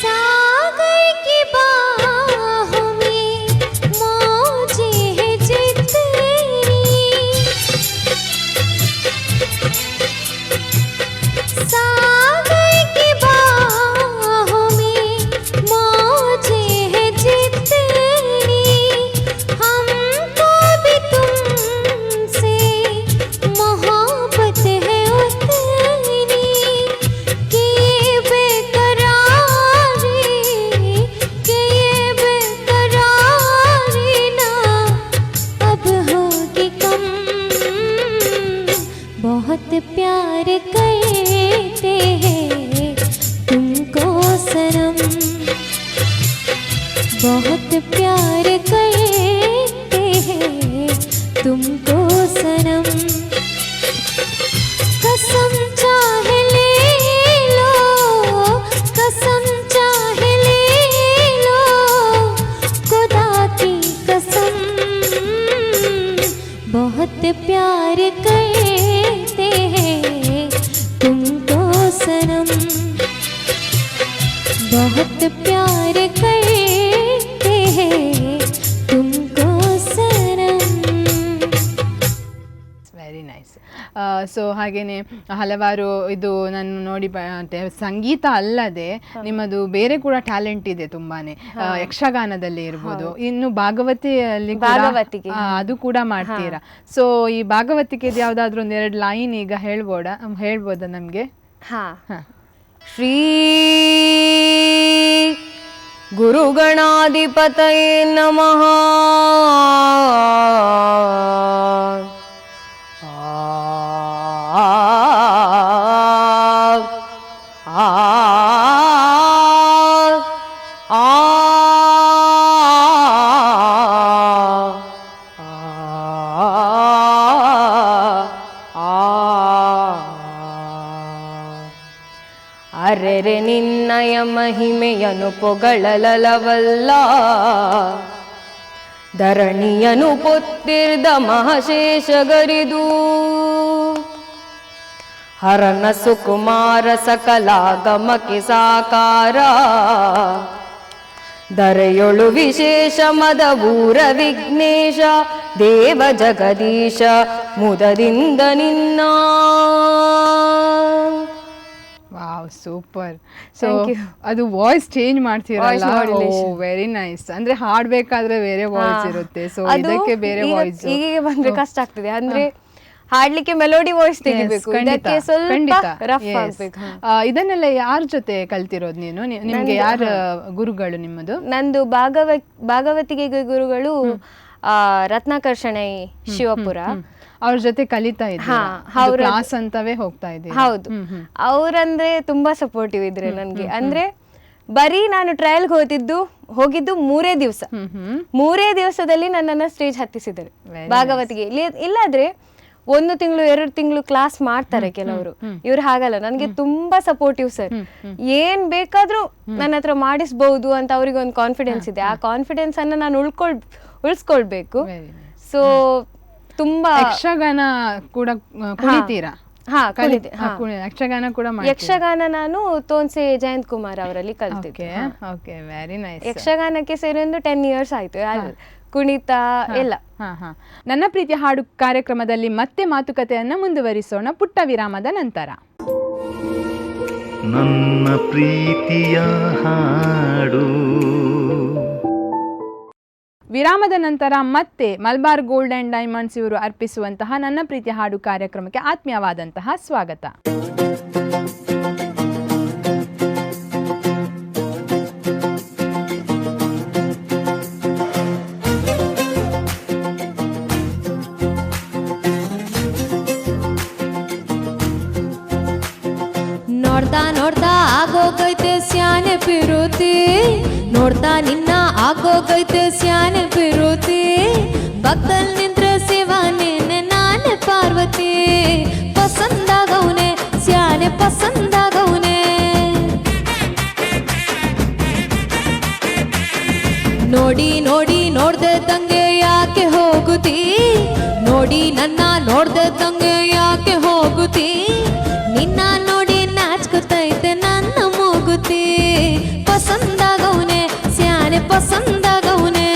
सागर की बाहों में मौजें हैं जितनी, सागर की बाहों में मौजें हैं जितनी, हमको भी तुमसे मोहब्बत है उतनी, कि ये बेकरारी, कि ये बेकरारी ना अब होगी कम, बहुत प्यार करते हैं तुमको सनम, बहुत प्यार करते हैं तुमको सनम। कसम चाहे ले लो, कसम चाहे ले लो, खुदा की कसम, बहुत प्यार करते हैं तुमको ಸೊ ಹಾಗೇನೆ ಹಲವಾರು ಇದು ನಾನು ನೋಡಿ ಸಂಗೀತ ಅಲ್ಲದೆ ನಿಮ್ಮದು ಬೇರೆ ಕೂಡ ಟ್ಯಾಲೆಂಟ್ ಇದೆ ತುಂಬಾನೇ, ಯಕ್ಷಗಾನದಲ್ಲಿ ಇರ್ಬೋದು, ಇನ್ನು ಭಾಗವತಿಯಲ್ಲಿ ಅದು ಕೂಡ ಮಾಡ್ತೀರಾ. ಸೊ ಈ ಭಾಗವತಿಕೆದು ಯಾವ್ದಾದ್ರು ಒಂದೆರಡು ಲೈನ್ ಈಗ ಹೇಳ್ಬೋದಾ ನಮ್ಗೆ? ಶ್ರೀ ಗುರುಗಣಾಧಿಪತಯೇ ನಮಃ. ಅರೆರೆ ನಿನ್ನಯ ಮಹಿಮೆಯನು ಪೊಗಳಲವಲ್ಲ, ಧರಣಿಯನು ಪೊತ್ತಿರ್ದ ಮಹಶೇಷಗರಿದು. ಹರನ ಸುಕುಮಾರ ಸಕಲಾಗಮಕ್ಕೆ ಸಾಕಾರ, ಧರೆಯೊಳು ವಿಶೇಷ ಮದವೂರ ವಿಘ್ನೇಶ. ದೇವ ಜಗದೀಶ ಮುದದಿಂದ ನಿನ್ನ. Wow, super. ಸೊ ಅದು ವಾಯ್ಸ್ ಚೇಂಜ್ ಮಾಡ್ತೀರಲ್ಲ, ವೆರಿ ನೈಸ್. ಅಂದ್ರೆ ಹಾಡ್ಬೇಕಾದ್ರೆ ಬೇರೆ ವಾಯ್ಸ್ ಇರುತ್ತೆ, ಸೊ ಇದಕ್ಕೆ ಬೇರೆ ವಾಯ್ಸ್. ಈಗ ಬಂದ್ರೆ ಕಷ್ಟ ಆಗ್ತದೆ, ಅಂದ್ರೆ ಹಾಡ್ಲಿಕ್ಕೆ ಮೆಲೋಡಿ ವಾಯ್ಸ್ ತೆಗಿಬೇಕು, ಇದಕ್ಕೆ ಸ್ವಲ್ಪ ರಫ್ ಆಗ್ಬೇಕು. ಇದನ್ನೆಲ್ಲ ಯಾರ ಜೊತೆ ಕಲ್ತಿರೋದು ನೀನು? ನಿಮ್ಗೆ ಯಾರ ಗುರುಗಳು ನಿಮ್ಮದು? ನಂದು ಭಾಗವತಿಗೆ ಗುರುಗಳು ರತ್ನಾಕರ್ಷಣೈ ಶಿವಪುರ. ಅವ್ರ ಜೊತೆ ಕಲಿತಾ ಇದ್ದೆ, ಕ್ಲಾಸ್ ಅಂತವೇ ಹೋಗ್ತಾ ಇದ್ದೆ. ಹೌದು, ಅವ್ರಂದ್ರೆ ತುಂಬಾ ಸಪೋರ್ಟಿವ್ ಇದ್ರೆ ನನ್ಗೆ. ಅಂದ್ರೆ ಬರೀ ನಾನು ಟ್ರಯಲ್ಗೆ ಹೋಗಿದ್ದು 3 ದಿವಸ. 3 ದಿವಸದಲ್ಲಿ ನನ್ನನ್ನ ಸ್ಟೇಜ್ ಹತ್ತಿಸಿದ್ದಾರೆ ಭಾಗವತಿಗೆ. ಇಲ್ಲಾದ್ರೆ 1 ತಿಂಗಳು 2 ತಿಂಗಳು ಕ್ಲಾಸ್ ಮಾಡ್ತಾರೆ ಕೆಲವರು, ಇವ್ರು ಹಾಗಲ್ಲ. ನನ್ಗೆ ತುಂಬಾ ಸಪೋರ್ಟಿವ್ ಸರ್, ಏನ್ ಬೇಕಾದ್ರೂ ನನ್ನ ಹತ್ರ ಮಾಡಿಸ್ಬಹುದು ಅಂತ ಅವ್ರಿಗೆ ಒಂದು ಕಾನ್ಫಿಡೆನ್ಸ್ ಇದೆ. ಆ ಕಾನ್ಫಿಡೆನ್ಸ್ ಅನ್ನ ನಾನು ಉಳಿಸ್ಕೊಳ್ಬೇಕು. ಸೊ ತುಂಬಾ ಯಕ್ಷಗಾನ ಕೂಡ ಕುಣಿತೀರಾ? ಯಕ್ಷಗಾನ ಕೂಡ ಯಕ್ಷಗಾನ ನಾನು ತೋನ್ಸೆ ಜಯಂತ್ ಕುಮಾರ್ ಅವರಲ್ಲಿ ಕಲ್ತಿದ್ದೆ. ಯಕ್ಷಗಾನಕ್ಕೆ ಸೇರಿ ಒಂದು 10 years ಆಯ್ತು, ಕುಣಿತ ಎಲ್ಲ. ನನ್ನ ಪ್ರೀತಿಯ ಹಾಡು ಕಾರ್ಯಕ್ರಮದಲ್ಲಿ ಮತ್ತೆ ಮಾತುಕತೆಯನ್ನ ಮುಂದುವರಿಸೋಣ ಪುಟ್ಟ ವಿರಾಮದ ನಂತರ. ನನ್ನ ಪ್ರೀತಿಯ ಹಾಡು. ವಿರಾಮದ ನಂತರ ಮತ್ತೆ ಮಲ್ಬಾರ್ ಗೋಲ್ಡ್ ಅಂಡ್ ಡೈಮಂಡ್ಸ್ ಇವರು ಅರ್ಪಿಸುವಂತಹ ನನ್ನ ಪ್ರೀತಿಯ ಹಾಡು ಕಾರ್ಯಕ್ರಮಕ್ಕೆ ಆತ್ಮೀಯವಾದಂತಹ ಸ್ವಾಗತ. ನೋಡ್ತಾ ಆಗೋಗೈತೆ ಸ್ಯಾನೆ ಪಿರುತಿ, ನೋಡ್ತಾ ನಿನ್ನ ಆಗೋಗೈತೆ ಸ್ಯಾನೆ ಪಿರುತಿ. ಬಕ್ಕಲ್ ನಿಂತ್ರ ಶಿವಾನೆ ನಾನೇ ಪಾರ್ವತಿ, ಪಸಂದಾಗವ್ನೆ ಸ್ಯಾನೆ ಪಸಂದಾಗವ್ನೆ. ನೋಡಿ ನೋಡಿ ನೋಡ್ದೆ ತಂಗೆ ಯಾಕೆ ಹೋಗುತ್ತಿ, ನೋಡಿ ನನ್ನ ನೋಡ್ದೆ ತಂಗೆ ಯಾಕೆ ಹೋಗುತ್ತಿ. ನಿನ್ನ ನೋಡಿ ನಾಚ್ಕೊತೈತೆ ನನ್ನ ಮೂಗುತಿ, ಪಸಂದಾಗವ್ನೆ ಸ್ಯಾನೆ ಪಸಂದಾಗವ್ನೆ.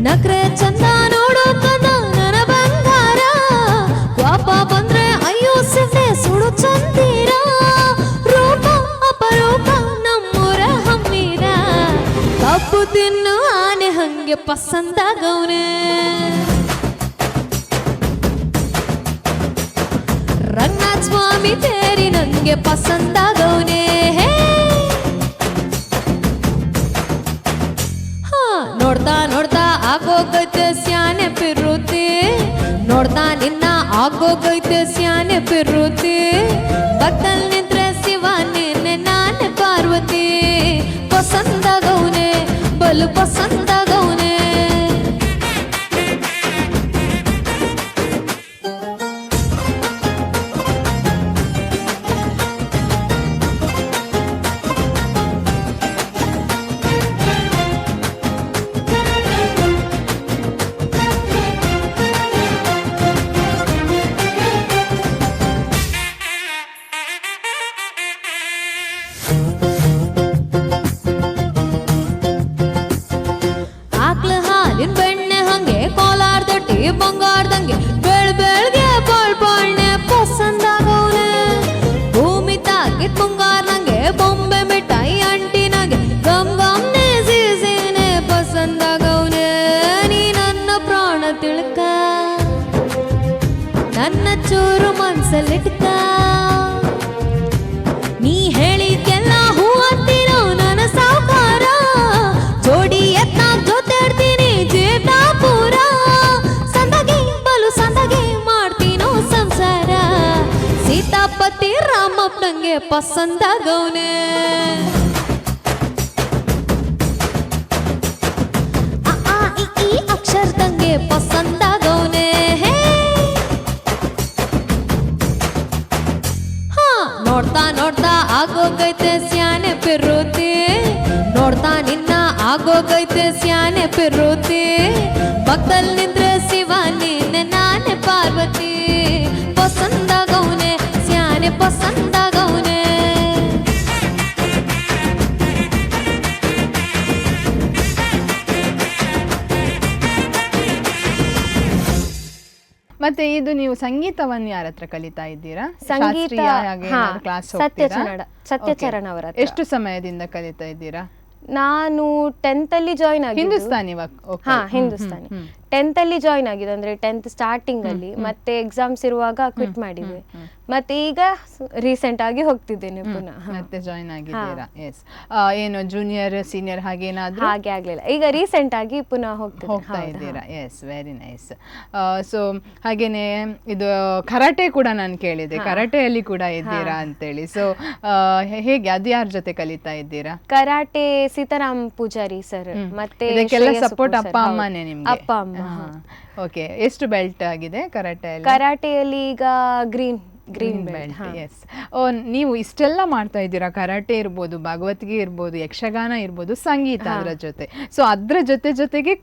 ನಕ್ರೆ ಚಂದ ನೋಡೋ ಕದ ನನ್ನ ಬಂಗಾರ, ಕೋಪ ಬಂದ್ರೆ ಅಯ್ಯೋ ಸಿಟ್ಟೆ ಸುಡು ಚಂದೀರ. ರೂಪ ಅಪರೂಪ ನಮ್ಮೂರ ಹಮ್ಮೀರ, ಕಪ್ಪು ತಿನ್ನು ಆನೆ ಹಂಗೆ ಪಸಂದಾಗವ್ನೆ. ರಂಗನಾಥ ಸ್ವಾಮಿ ತೇರಿ ನಂಗೆ ಪಸಂದಾಗವ್ನೆ. ನೋಡ್ತಾ ನೋಡ್ತಾ ಆಗೋಗೈತೆ ಸ್ಯಾನೆ ಪಿರುತಿ, ನೋಡ್ತಾ ನಿನ್ನ ಆಗೋಗೈತೆ ಸ್ಯಾನೆ ಪಿರುತಿ. ಬಕ್ಕಲ್ ನಿಂತ್ರೆ ಶಿವಾನೆ ನಾನೇ ಪಾರ್ವತಿ, ಪಸಂದಾಗವ್ನೆ ಬಲು ಪಸಂದಾಗವ್ನೆ. ಒಂಚೂರು ಮನ್ಸಲ್ಲಿಟ್ಕ ನೀ ಹೇಳಿದ್ಗೆಲ್ಲ ಹೂ ಅಂತೀನೋ ನನ್ನ ಸಾವುಕಾರ ಜೋಡಿ ಎತ್ತ ಜೊತೆಡ್ತೀನಿ ಜೀವನ ಪೂರ ಸಂದಗೆ ಬಲು ಸಂದಗೆ ಮಾಡ್ತೀನೋ ಸಂಸಾರ ಸೀತಾಪತಿ ರಾಮಪ್ಪನಂಗೆ ಪಸಂದಾಗವ್ನೆ ಈ ಅಕ್ಷರದಂಗೆ ಪಸಂದಾಗವ್ನೆ ನೋಡ್ತಾ ನೋಡ್ತಾ ಆಗೋಗೈತೆ ಸ್ಯಾನೆ ಪಿರುತಿ ನೋಡ್ತಾ ನಿನ್ನ ಆಗೋಗೈತೆ ಸ್ಯಾನೆ ಪಿರುತಿ ಪಕ್ಕದಲ್ಲಿ ನಿಂದ್ರೆ ಶಿವ ನೀನೆ ನಾನೇ ಪಾರ್ವತಿ ಪಸಂದಾಗವ್ನೆ ಸ್ಯಾನೆ ಪಸಂದಾಗವ್ನೆ ಮತ್ತೆ ಇದು ನೀವು ಸಂಗೀತವನ್ನು ಯಾರ ಹತ್ರ ಕಲಿತಾ ಇದ್ದೀರಾ? ಸಂಗೀತ ಶಾಸ್ತ್ರೀಯ ಹಾಗೆ ಏನಾದ್ರು ಕ್ಲಾಸ್ ಹೋಗ್ತೀರಾ? ಸತ್ಯಚರಣ ಅವರ ಹತ್ರ. ಎಷ್ಟು ಸಮಯದಿಂದ ಕಲಿತಾ ಇದ್ದೀರಾ? ನಾನು 10th ಅಲ್ಲಿ ಜಾಯ್ನ್ ಆಗಿ ಹಿಂದೂಸ್ತಾನಿ ಹಾ ಹಿಂದೂಸ್ತಾನಿ 10th ಅಲ್ಲಿ ಜಾಯ್ನ್ ಆಗಿದೆ ಅಂದ್ರೆ 10th ಸ್ಟಾರ್ಟಿಂಗ್ ಅಲ್ಲಿ ಮತ್ತೆ ಎಕ್ಸಾಮ್ಸ್ ಇರುವಾಗ ಕ್ವಿಟ್ ಮಾಡಿದ್ವಿ ಮತ್ತೆ ಈಗ ರೀಸೆಂಟ್ ಆಗಿ ಹೋಗ್ತಿದ್ದೇನೆ ಪುನಃ ಮತ್ತೆ ಜಾಯ್ನ್ ಆಗಿದ್ದೀರಾ? ಎಸ್. ಏನು ಜೂನಿಯರ್ ಸೀನಿಯರ್ ಹಾಗೆ ಏನಾದ್ರು? ಹಾಗೆ ಆಗ್ಲಿಲ್ಲ, ಈಗ ರೀಸೆಂಟ್ ಆಗಿ ಪುನಃ ಹೋಗ್ತಾ ಇದ್ದೀರಾ? S, very nice. ಸೊ ಹಾಗೇನೆ ಇದು ಕರಾಟೆ ಕೂಡ ನಾನು ಕೇಳಿದೆ, ಕರಾಟೆಯಲ್ಲಿ ಕೂಡ ಇದ್ದೀರಾ ಅಂತೇಳಿ. ಸೊ ಹೇಗೆ, ಅದು ಯಾರ ಜೊತೆ ಕಲಿತಾ ಇದ್ದೀರಾ? ಕರಾಟೆ ಸೀತಾರಾಮ್ ಪೂಜಾರಿ ಸರ್ ಮತ್ತೆ ಇದಕ್ಕೆಲ್ಲ ಸಪೋರ್ಟ್ ಅಪ್ಪ ಅಮ್ಮನೇ ನಿಮ್ಗೆ? ಅಪ್ಪ ಅಮ್ಮ. ಓಕೆ. ಎಷ್ಟು ಬೆಲ್ಟ್ ಆಗಿದೆ ಕರಾಟೆಯಲ್ಲಿ? ಕರಾಟೆಯಲ್ಲಿ ಈಗ ಗ್ರೀನ್ ಬೆಲ್ಟ್. ಎಸ್. ನೀವು ಇಷ್ಟೆಲ್ಲ ಮಾಡ್ತಾ ಇದ್ದೀರಾ, ಕರಾಟೆ ಇರ್ಬೋದು, ಭಗವದ್ಗೀತೆ ಇರ್ಬೋದು, ಯಕ್ಷಗಾನ ಇರ್ಬೋದು, ಸಂಗೀತ ಅದರ ಜೊತೆ. ಸೊ ಅದ್ರ ಜೊತೆಗೆ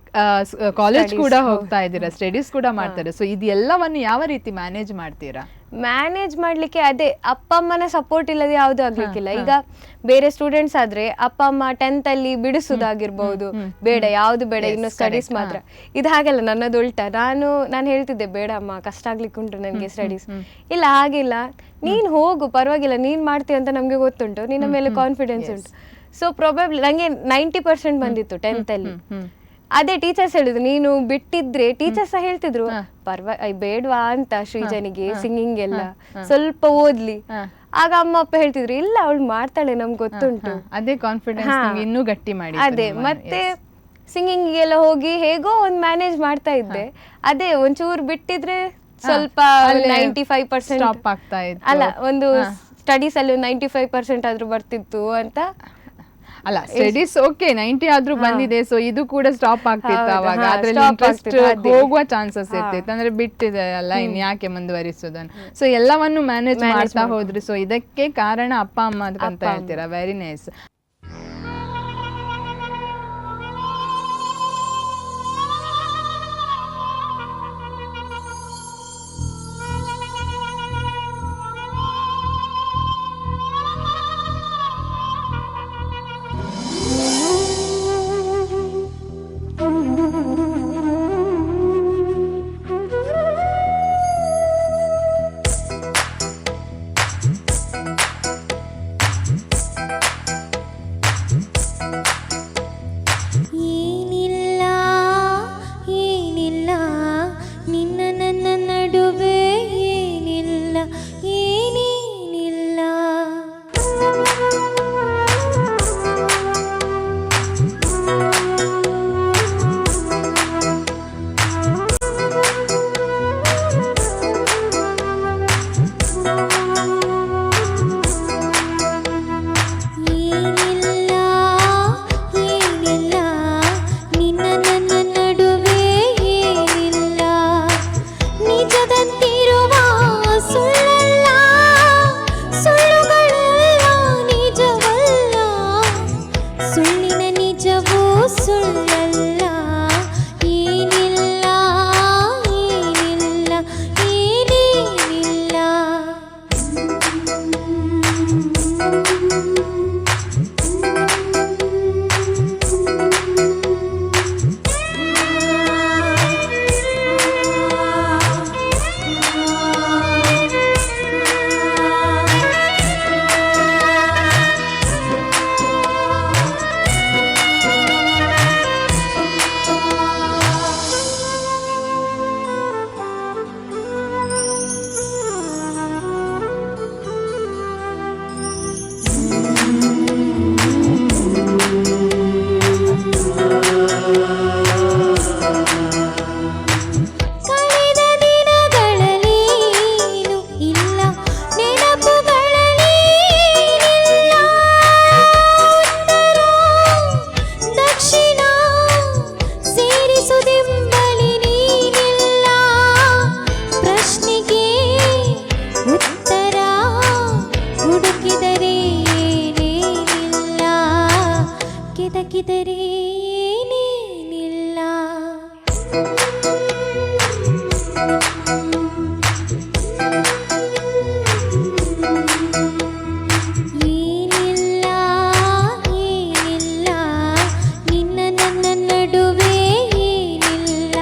ಕಾಲೇಜ್ ಕೂಡ ಹೋಗ್ತಾ ಇದ್ದೀರಾ, ಸ್ಟಡೀಸ್ ಕೂಡ ಮಾಡ್ತಾರೆ. ಸೊ ಇದೆಲ್ಲವನ್ನು ಯಾವ ರೀತಿ ಮ್ಯಾನೇಜ್ ಮಾಡ್ತೀರಾ? ಮ್ಯಾನೇಜ್ ಮಾಡ್ಲಿಕ್ಕೆ ಅದೇ ಅಪ್ಪ ಅಮ್ಮನ ಸಪೋರ್ಟ್ ಇಲ್ಲದೆ ಯಾವ್ದು ಆಗ್ಲಿಕ್ಕಿಲ್ಲ. ಈಗ ಬೇರೆ ಸ್ಟೂಡೆಂಟ್ಸ್ ಆದ್ರೆ ಅಪ್ಪ ಅಮ್ಮ 10th ಅಲ್ಲಿ ಬಿಡಿಸುದಾಗಿರ್ಬಹುದು, ಬೇಡ ಯಾವ್ದು ಬೇಡ ಇನ್ನು ಸ್ಟಡೀಸ್ ಮಾತ್ರ. ಇದು ಹಾಗೆಲ್ಲ ನನ್ನದು ಉಲ್ಟಾ. ನಾನು ಹೇಳ್ತಿದ್ದೆ ಬೇಡ ಅಮ್ಮ ಕಷ್ಟ ಆಗ್ಲಿಕ್ಕೆ ಉಂಟು ನನಗೆ ಸ್ಟಡೀಸ್. ಇಲ್ಲ ಹಾಗಿಲ್ಲ, ನೀನ್ ಹೋಗು ಪರವಾಗಿಲ್ಲ, ನೀನ್ ಮಾಡ್ತೀಯ ಅಂತ ನಮ್ಗೆ ಗೊತ್ತುಂಟು, ನಿನ್ನ ಮೇಲೆ ಕಾನ್ಫಿಡೆನ್ಸ್ ಉಂಟು. ಸೊ ಪ್ರಾಬಬ್ಲಿ ನಂಗೆ 90% ಬಂದಿತ್ತು 10th ಅಲ್ಲಿ. ಅದೇ ಟೀಚರ್ಸ್ ಹೇಳಿದ್ರು ನೀನು ಬಿಟ್ಟಿದ್ರೆ, ಟೀಚರ್ಸ್ ಹೇಳ್ತಿದ್ರು ಬೇಡ್ವಾ ಅಂತ ಶ್ರೀಜನಿಗೆ ಸಿಂಗಿಂಗ್ ಎಲ್ಲ ಸ್ವಲ್ಪ ಓದ್ಲಿ. ಆಗ ಅಮ್ಮ ಅಪ್ಪ ಹೇಳ್ತಿದ್ರು ಇಲ್ಲ ಅವಳು ಮಾಡ್ತಾಳೆ ನಮ್ಗೆ ಗೊತ್ತುಂಟು. ಅದೇ ಕಾನ್ಫಿಡೆನ್ಸ್ ಇನ್ನೂ ಗಟ್ಟಿ ಮಾಡಿ. ಅದೇ ಮತ್ತೆ ಸಿಂಗಿಂಗ್ ಎಲ್ಲ ಹೋಗಿ ಹೇಗೋ ಒಂದ್ ಮ್ಯಾನೇಜ್ ಮಾಡ್ತಾ ಇದ್ದೆ. ಅದೇ ಒಂಚೂರು ಬಿಟ್ಟಿದ್ರೆ ಸ್ವಲ್ಪ 95% ಸ್ಟಾಪ್ ಆಗ್ತಾ ಇತ್ತು. ಅಲ್ಲ, ಒಂದು ಸ್ಟಡೀಸ್ ಅಲ್ಲಿ 95% ಆದ್ರೂ ಬರ್ತಿತ್ತು ಅಂತ. ಅಲ್ಲ, ಸ್ಟಡೀಸ್ ಓಕೆ 90 ಆದ್ರೂ ಬಂದಿದೆ. ಸೊ ಇದು ಕೂಡ ಸ್ಟಾಪ್ ಆಗ್ತಿತ್ತು ಅವಾಗ. ಅದ್ರಲ್ಲಿ ಇಂಟ್ರೆಸ್ಟ್ ಹೋಗುವ ಚಾನ್ಸಸ್ ಇರ್ತಿತ್ತು. ಅಂದ್ರೆ ಬಿಟ್ಟಿದೆ ಅಲ್ಲ, ಇನ್ ಯಾಕೆ ಮುಂದುವರಿಸೋದನ್ನು. ಸೊ ಎಲ್ಲವನ್ನು ಮ್ಯಾನೇಜ್ ಮಾಡ್ತಾ ಹೋದ್ರಿ. ಸೊ ಇದಕ್ಕೆ ಕಾರಣ ಅಪ್ಪ ಅಮ್ಮ ಅಂತ ಹೇಳ್ತೀರಾ? Very nice. ನೋಡಿದರೆ ಏನೇನಿಲ್ಲ. ಏನಿಲ್ಲ ಏನಿಲ್ಲ ನಿನ್ನ ನನ್ನ ನಡುವೆ ಏನಿಲ್ಲ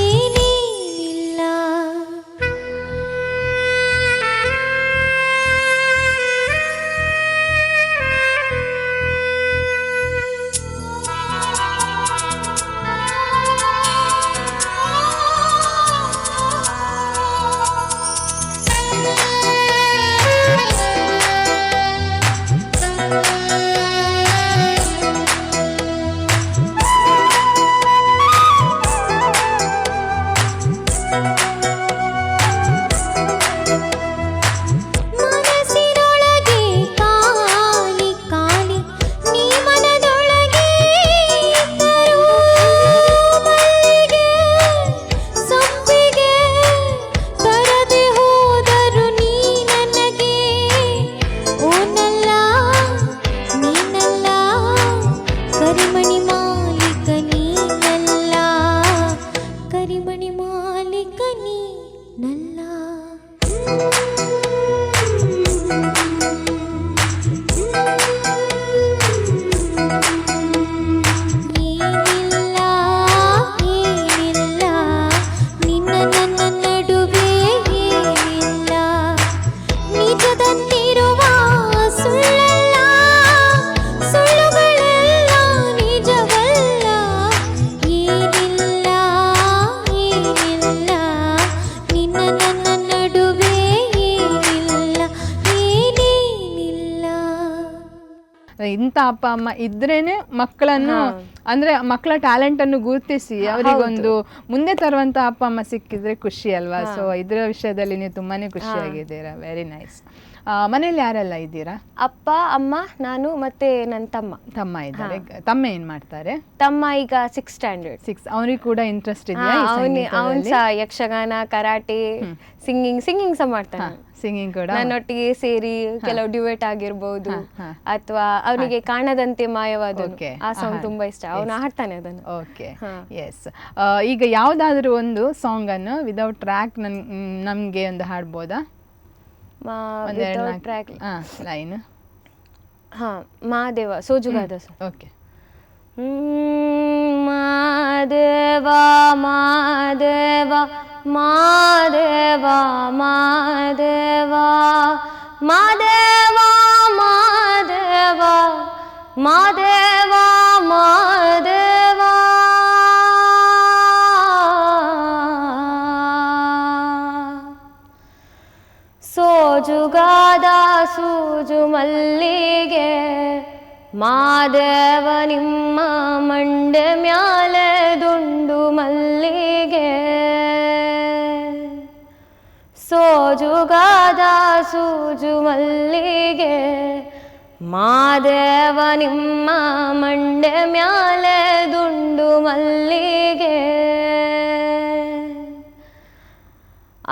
ಏನೇನಿಲ್ಲ. ಮನಸ್ಸಿನೊಳಗೆ ಕಾಲಿ ಕಾಲಿ ನೀ ಮನದೊಳಗೆ ಇದ್ದರೂ ಮಲ್ಲಿಗೆ ಸೊಪ್ಪಿಗೆ ತರದೆ ಹೋದರು ನೀ ನನಗೆ. ಓನಲ್ಲ ನೀನಲ್ಲ ಕರಿಮಣಿ ಮಾಲೀಕ ನೀನಲ್ಲ ಕರಿಮಣಿ ಮಾಲೀಕ ನೀನಲ್ಲ. ಏನಿಲ್ಲ ಏನಿಲ್ಲ ನಿನ್ನ ನನ್ನ ನಡುವೆ ಏನಿಲ್ಲ. ನಿಜದಂತಿರುವ ಸುಳ್ಳಲ್ಲ ಸುಳ್ಳುಗಳೆಲ್ಲ ನಿಜವಲ್ಲ. ಏನಿಲ್ಲ ಏನಿಲ್ಲ ನಿನ್ನ ನನ್ನ ನಡುವೆ ಏನಿಲ್ಲ ಏನೇನಿಲ್ಲ. ಇಂಥ ಅಪ್ಪ ಅಮ್ಮ ಇದ್ರೇನೆ ಮಕ್ಕಳನ್ನು ಅಂದ್ರೆ ಮಕ್ಕಳ ಟ್ಯಾಲೆಂಟ್ ಅನ್ನು ಗುರುತಿಸಿ ಅವರಿಗೊಂದು ಮುಂದೆ ತರುವಂತ ಅಪ್ಪ ಅಮ್ಮ ಸಿಕ್ಕಿದ್ರೆ ಖುಷಿ ಅಲ್ವಾ. ಸೊ ಇದ್ರ ವಿಷಯದಲ್ಲಿ ನೀವು ತುಂಬಾನೇ ಖುಷಿಯಾಗಿದ್ದೀರಾ. Very nice. ಮನೇಲಿ ಯಾರೆಲ್ಲ ಇದ್ದೀರಾ? ಅಪ್ಪ ಅಮ್ಮ ನಾನು ಮತ್ತೆ ನನ್ನ ತಮ್ಮ ಇದ್ದಾರೆ. ತಮ್ಮ ಏನ್ ಮಾಡ್ತಾರೆ? ತಮ್ಮ ಈಗ 6th ಸ್ಟ್ಯಾಂಡರ್ಡ್. 6. ಅವ್ರಿಗೆ ಕೂಡ ಇಂಟ್ರೆಸ್ಟ್ ಇದೆಯಾ ಈ ಅವನ್ ಸಂಗೀತದಲ್ಲಿ? ಸಹ ಯಕ್ಷಗಾನ ಕರಾಟೆ ಸಿಂಗಿಂಗ್ ಸಹ ಮಾಡ್ತಾನೆ. ಸಿಂಗಿಂಗ್ ಕೂಡ ನನ್ನೊಟ್ಟಿಗೆ ಸೇರಿ ಕೆಲವು ಡ್ಯುಯೆಟ್ ಆಗಿರ್ಬೋದು ಅಥವಾ ಅವನಿಗೆ ಕಾಣದಂತೆ ಮಾಯವಾದನು Okay. ಆ ಸಾಂಗ್ ತುಂಬಾ ಇಷ್ಟ. ಅವನು ಹಾಡ್ತಾನೆ ಅದನ್ನು. Okay, yes. ಈಗ ಯಾವ್ದಾದ್ರು ಒಂದು ಸಾಂಗ್ ಅನ್ನು ವಿದೌಟ್ ಟ್ರ್ಯಾಕ್ ನಮ್ಗೆ ಒಂದು ಹಾಡ್ಬೋದಾ? Track line. ಮಹಾದೇವ ಸೋಜುಗಾದ ಸರ್. ಓಕೆ. ಮಾದೇವ ಮಾದೇವ ಮಾದೇವ ಮಾದೇವ ಮಾದೇವ ಮಾದೇವ ಮಾದೇವ ಮಾದೇವ ಸೋಜುಗಾದ ಸೂಜು ಮಲ್ಲಿಗೆ ಮಾದೇವ ನಿಮ್ಮ ಮಂಡೆ ಮ್ಯಾಲೆ ದುಂಡು ಮಲ್ಲಿಗೆ. ಸೋಜುಗಾದ ಸೂಜು ಮಲ್ಲಿಗೆ ಮಾದೇವ ನಿಮ್ಮ ಮಂಡೆ ಮ್ಯಾಲೆ ದುಂಡು ಮಲ್ಲಿಗೆ.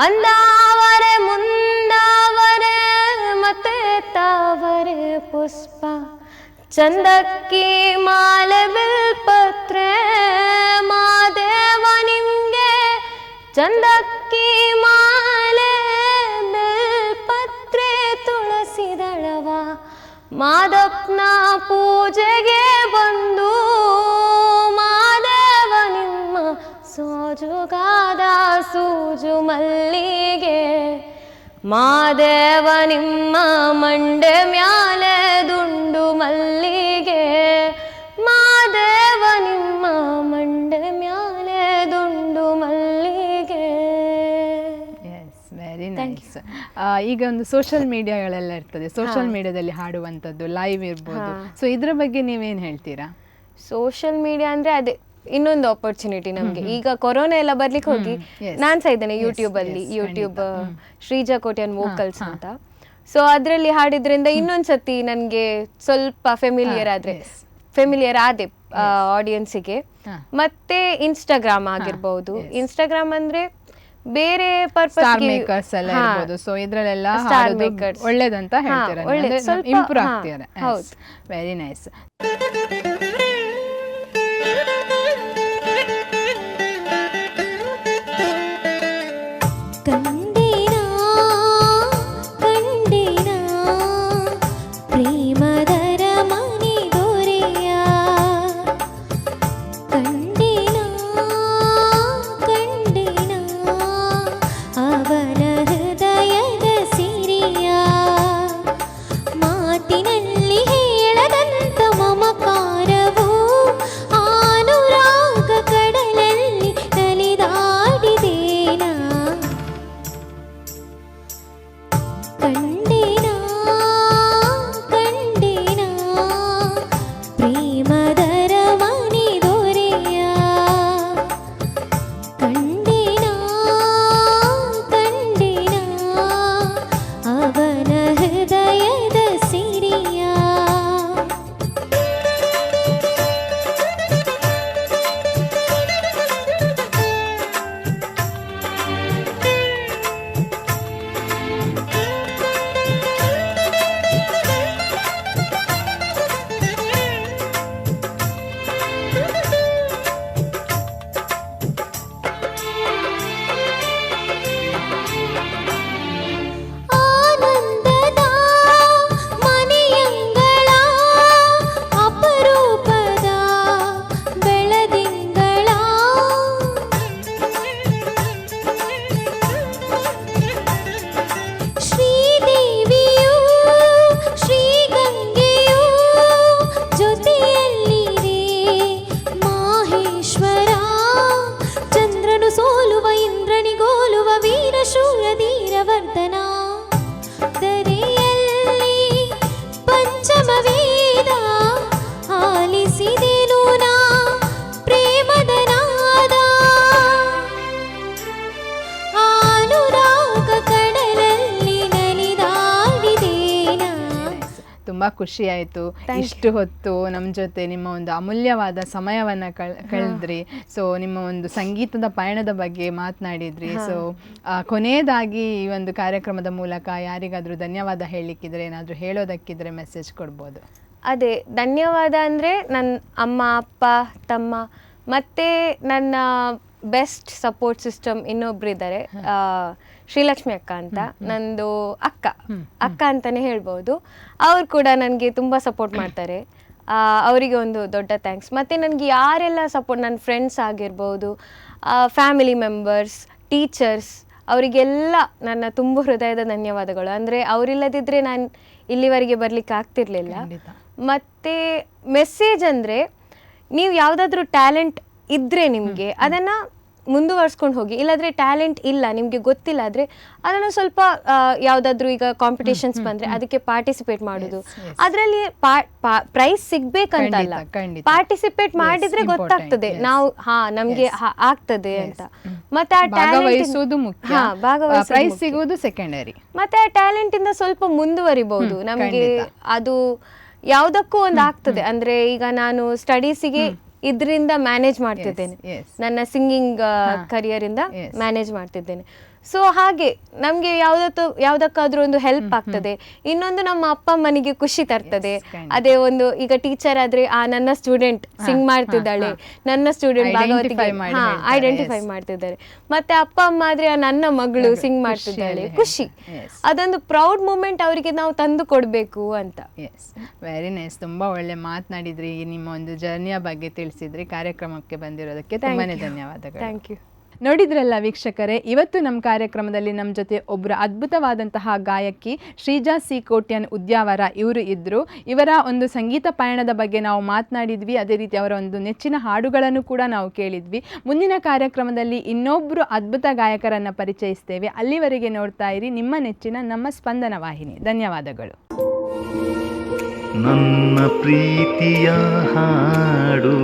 ಅಂದಾವರೆ ಮುಂದಾವರೆ ಮತ್ತೆ ತಾವರೆ ಪುಷ್ಪ ಚಂದಕ್ಕಿ ಮಾಲೆ ಬಿಲ್ಪತ್ರೆ ಮಾದೇವ ನಿಂಗೆ ಚಂದಕ್ಕಿ ಮಾಲೆ ಬಿಲ್ಪತ್ರೆ ತುಳಸಿದಳವ ಮಾದಪ್ಪನ ಪೂಜೆಗೆ ಬಂದು ಮಾದೇವ ನಿಮ್ಮ ಸೋಜುಗಾದ ಸೂಜು ಮಲ್ಲಿಗೆ ಮಾದೇವ ನಿಮ್ಮ ಮಂಡೆ ಮ್ಯಾಲೆ ದುಂಡು ಮಲ್ಲಿಗೆ ಮಾದೇವ ನಿಮ್ಮ ಮಂಡೆ ಮ್ಯಾಲೆ ದುಂಡು ಮಲ್ಲಿಗೆ. Yes, very nice. ಈಗ ಒಂದು ಸೋಷಿಯಲ್ ಮೀಡಿಯಾಗಳೆಲ್ಲ ಇರ್ತದೆ. ಸೋಷಿಯಲ್ ಮೀಡಿಯಾದಲ್ಲಿ ಹಾಡುವಂಥದ್ದು ಲೈವ್ ಇರ್ಬೋದು. ಸೊ ಇದ್ರ ಬಗ್ಗೆ ನೀವೇನು ಹೇಳ್ತೀರಾ? ಸೋಷಿಯಲ್ ಮೀಡಿಯಾ ಅಂದ್ರೆ ಅದೇ ಇನ್ನೊಂದು ಆಪರ್ಚುನಿಟಿ ನಮ್ಗೆ. ಈಗ ಕೊರೋನಾ ಎಲ್ಲ ಬರ್ಲಿಕ್ಕೆ ಹೋಗಿ ನಾನ್ ಸಹ ಇದ್ದೇನೆ ಯೂಟ್ಯೂಬ್ ಅಲ್ಲಿ. ಯೂಟ್ಯೂಬ್ ಶ್ರೀಜಾ ಕೋಟ್ಯಾನ್ ವೋಕಲ್ಸ್ ಅಂತ. ಸೊ ಅದರಲ್ಲಿ ಹಾಡಿದ್ರಿಂದ ಇನ್ನೊಂದ್ಸತಿ ನನಗೆ ಸ್ವಲ್ಪ ಫೆಮಿಲಿಯರ್ ಆದೆ ಆಡಿಯನ್ಸಿಗೆ. ಮತ್ತೆ ಇನ್ಸ್ಟಾಗ್ರಾಮ್ ಆಗಿರ್ಬಹುದು. ಇನ್ಸ್ಟಾಗ್ರಾಮ್ ಅಂದ್ರೆ ಬೇರೆ ಪರ್ಪಸ್ ಎಲ್ಲ ಇರ್ಬೋದು. ಸೊ ಇದ್ರಲ್ಲೆಲ್ಲ ಒಳ್ಳೇದಂತ ಹೇಳ್ತೀರಾ, ಇಂಪ್ರೂವ್ ಆಗ್ತೀರಾ. Very nice. ಪಂಚಮ ವೇದ ಆಲಿಸಿದೆನು ನಾ ಪ್ರೇಮದ ನಾದ ಅನುರಾಗ ಕಡಲಲ್ಲಿ ನಲಿದಾಡಿದೇನಾ. ತುಂಬ ಖುಷಿ ಆಯಿತು. ಇಷ್ಟು ಹೊತ್ತು ನಮ್ಮ ಜೊತೆ ನಿಮ್ಮ ಒಂದು ಅಮೂಲ್ಯವಾದ ಸಮಯವನ್ನು ಕಳೆದ್ರಿ. ಸೊ ನಿಮ್ಮ ಒಂದು ಸಂಗೀತದ ಪಯಣದ ಬಗ್ಗೆ ಮಾತನಾಡಿದ್ರಿ. ಸೊ ಕೊನೆಯದಾಗಿ ಈ ಒಂದು ಕಾರ್ಯಕ್ರಮದ ಮೂಲಕ ಯಾರಿಗಾದರೂ ಧನ್ಯವಾದ ಹೇಳಲಿಕ್ಕಿದ್ರೆ, ಏನಾದರೂ ಹೇಳೋದಕ್ಕಿದ್ರೆ ಮೆಸೇಜ್ ಕೊಡ್ಬೋದು. ಅದೇ ಧನ್ಯವಾದ ಅಂದರೆ ನನ್ನ ಅಮ್ಮ, ಅಪ್ಪ, ತಮ್ಮ ಮತ್ತು ನನ್ನ ಬೆಸ್ಟ್ ಸಪೋರ್ಟ್ ಸಿಸ್ಟಮ್ ಇನ್ನೊಬ್ರು ಇದ್ದಾರೆ, ಶ್ರೀಲಕ್ಷ್ಮಿ ಅಕ್ಕ ಅಂತ. ನಂದು ಅಕ್ಕ ಅಂತಲೇ ಹೇಳ್ಬೋದು. ಅವ್ರು ಕೂಡ ನನಗೆ ತುಂಬ ಸಪೋರ್ಟ್ ಮಾಡ್ತಾರೆ. ಅವರಿಗೆ ಒಂದು ದೊಡ್ಡ ಥ್ಯಾಂಕ್ಸ್. ಮತ್ತು ನನಗೆ ಯಾರೆಲ್ಲ ಸಪೋರ್ಟ್, ನನ್ನ ಫ್ರೆಂಡ್ಸ್ ಆಗಿರ್ಬೋದು, ಫ್ಯಾಮಿಲಿ ಮೆಂಬರ್ಸ್, ಟೀಚರ್ಸ್, ಅವರಿಗೆಲ್ಲ ನನ್ನ ತುಂಬ ಹೃದಯದ ಧನ್ಯವಾದಗಳು. ಅಂದರೆ ಅವರಿಲ್ಲದಿದ್ದರೆ ನಾನು ಇಲ್ಲಿವರೆಗೆ ಬರಲಿಕ್ಕೆ ಆಗ್ತಿರ್ಲಿಲ್ಲ. ಮತ್ತು ಮೆಸೇಜ್ ಅಂದರೆ, ನೀವು ಯಾವುದಾದ್ರೂ ಟ್ಯಾಲೆಂಟ್ ಇದ್ದರೆ ನಿಮಗೆ ಅದನ್ನು ಮುಂದುವರ್ಸ್ಕೊಂಡು ಹೋಗಿ. ಇಲ್ಲಾಂದರೆ ಟ್ಯಾಲೆಂಟ್ ಇಲ್ಲ, ನಿಮಗೆ ಗೊತ್ತಿಲ್ಲ ಆದರೆ ಅದನ್ನು ಸ್ವಲ್ಪ ಯಾವುದಾದ್ರೂ ಈಗ ಕಾಂಪಿಟೇಷನ್ಸ್ ಬಂದರೆ ಅದಕ್ಕೆ ಪಾರ್ಟಿಸಿಪೇಟ್ ಮಾಡೋದು. ಅದರಲ್ಲಿ ಪ್ರೈಸ್ ಸಿಗ್ಬೇಕಂತಲ್ಲ, ಪಾರ್ಟಿಸಿಪೇಟ್ ಮಾಡಿದರೆ ಗೊತ್ತಾಗ್ತದೆ ನಾವು ನಮಗೆ ಆಗ್ತದೆ ಅಂತ. ಮತ್ತೆ ಆ ಭಾಗವಹಿಸುವುದು ಮುಖ್ಯ, ಪ್ರೈಸ್ ಸಿಗುವುದು ಸೆಕೆಂಡರಿ. ಮತ್ತೆ ಆ ಟ್ಯಾಲೆಂಟಿಂದ ಸ್ವಲ್ಪ ಮುಂದುವರಿಬಹುದು. ನಮಗೆ ಅದು ಯಾವುದಕ್ಕೂ ಒಂದು ಆಗ್ತದೆ. ಅಂದರೆ ಈಗ ನಾನು ಸ್ಟಡೀಸಿಗೆ ಇದರಿಂದ ಮ್ಯಾನೇಜ್ ಮಾಡ್ತಿದ್ದೇನೆ, ನನ್ನ ಸಿಂಗಿಂಗ್ ಕರಿಯರಿಂದ ಮ್ಯಾನೇಜ್ ಮಾಡ್ತಿದ್ದೇನೆ. ಸೊ ಹಾಗೆ ನಮಗೆ ಯಾವುದಕ್ಕಾದ್ರೂ ಒಂದು ಹೆಲ್ಪ್ ಆಗ್ತದೆ. ಇನ್ನೊಂದು ನಮ್ಮ ಅಪ್ಪ ಅಮ್ಮನಿಗೆ ಖುಷಿ ತರ್ತದೆ. ಅದೇ ಒಂದು ಈಗ ಟೀಚರ್ ಆದ್ರೆ ನನ್ನ ಸ್ಟೂಡೆಂಟ್ ಸಿಂಗ್ ಮಾಡ್ತಿದ್ದಾಳೆ, ನನ್ನ ಸ್ಟೂಡೆಂಟ್ ಭಾಗವತಿಗೆ ಐಡೆಂಟಿಫೈ ಮಾಡ್ತಿದ್ದಾರೆ. ಮತ್ತೆ ಅಪ್ಪ ಅಮ್ಮ ಆದ್ರೆ ನನ್ನ ಮಗಳು ಸಿಂಗ್ ಮಾಡ್ತಿದ್ದಾಳೆ, ಖುಷಿ. ಅದೊಂದು ಪ್ರೌಡ್ ಮೂಮೆಂಟ್ ಅವರಿಗೆ ನಾವು ತಂದು ಕೊಡಬೇಕು ಅಂತ. Very nice. ತುಂಬಾ ಒಳ್ಳೆ ಮಾತನಾಡಿದ್ರಿ. ನಿಮ್ಮ ಒಂದು ಜರ್ನಿಯ ಬಗ್ಗೆ ತಿಳಿಸಿದ್ರಿ. ಕಾರ್ಯಕ್ರಮಕ್ಕೆ ಬಂದಿರೋದಕ್ಕೆ ತುಂಬಾನೇ ಧನ್ಯವಾದಗಳು. Thank you. ನೋಡಿದ್ರಲ್ಲ ವೀಕ್ಷಕರೇ, ಇವತ್ತು ನಮ್ಮ ಕಾರ್ಯಕ್ರಮದಲ್ಲಿ ನಮ್ಮ ಜೊತೆ ಒಬ್ಬರು ಅದ್ಭುತವಾದಂತಹ ಗಾಯಕಿ ಶ್ರೀಜಾ ಸಿ ಕೋಟ್ಯನ್ ಉದ್ಯಾವರ ಇವರು ಇದ್ದರು. ಇವರ ಒಂದು ಸಂಗೀತ ಪಯಣದ ಬಗ್ಗೆ ನಾವು ಮಾತನಾಡಿದ್ವಿ. ಅದೇ ರೀತಿ ಅವರ ಒಂದು ನೆಚ್ಚಿನ ಹಾಡುಗಳನ್ನು ಕೂಡ ನಾವು ಕೇಳಿದ್ವಿ. ಮುಂದಿನ ಕಾರ್ಯಕ್ರಮದಲ್ಲಿ ಇನ್ನೊಬ್ಬರು ಅದ್ಭುತ ಗಾಯಕರನ್ನು ಪರಿಚಯಿಸ್ತೇವೆ. ಅಲ್ಲಿವರೆಗೆ ನೋಡ್ತಾ ಇರಿ ನಿಮ್ಮ ನೆಚ್ಚಿನ ನಮ್ಮ ಸ್ಪಂದನ ವಾಹಿನಿ. ಧನ್ಯವಾದಗಳು. ನನ್ನ ಪ್ರೀತಿಯ ಹಾಡು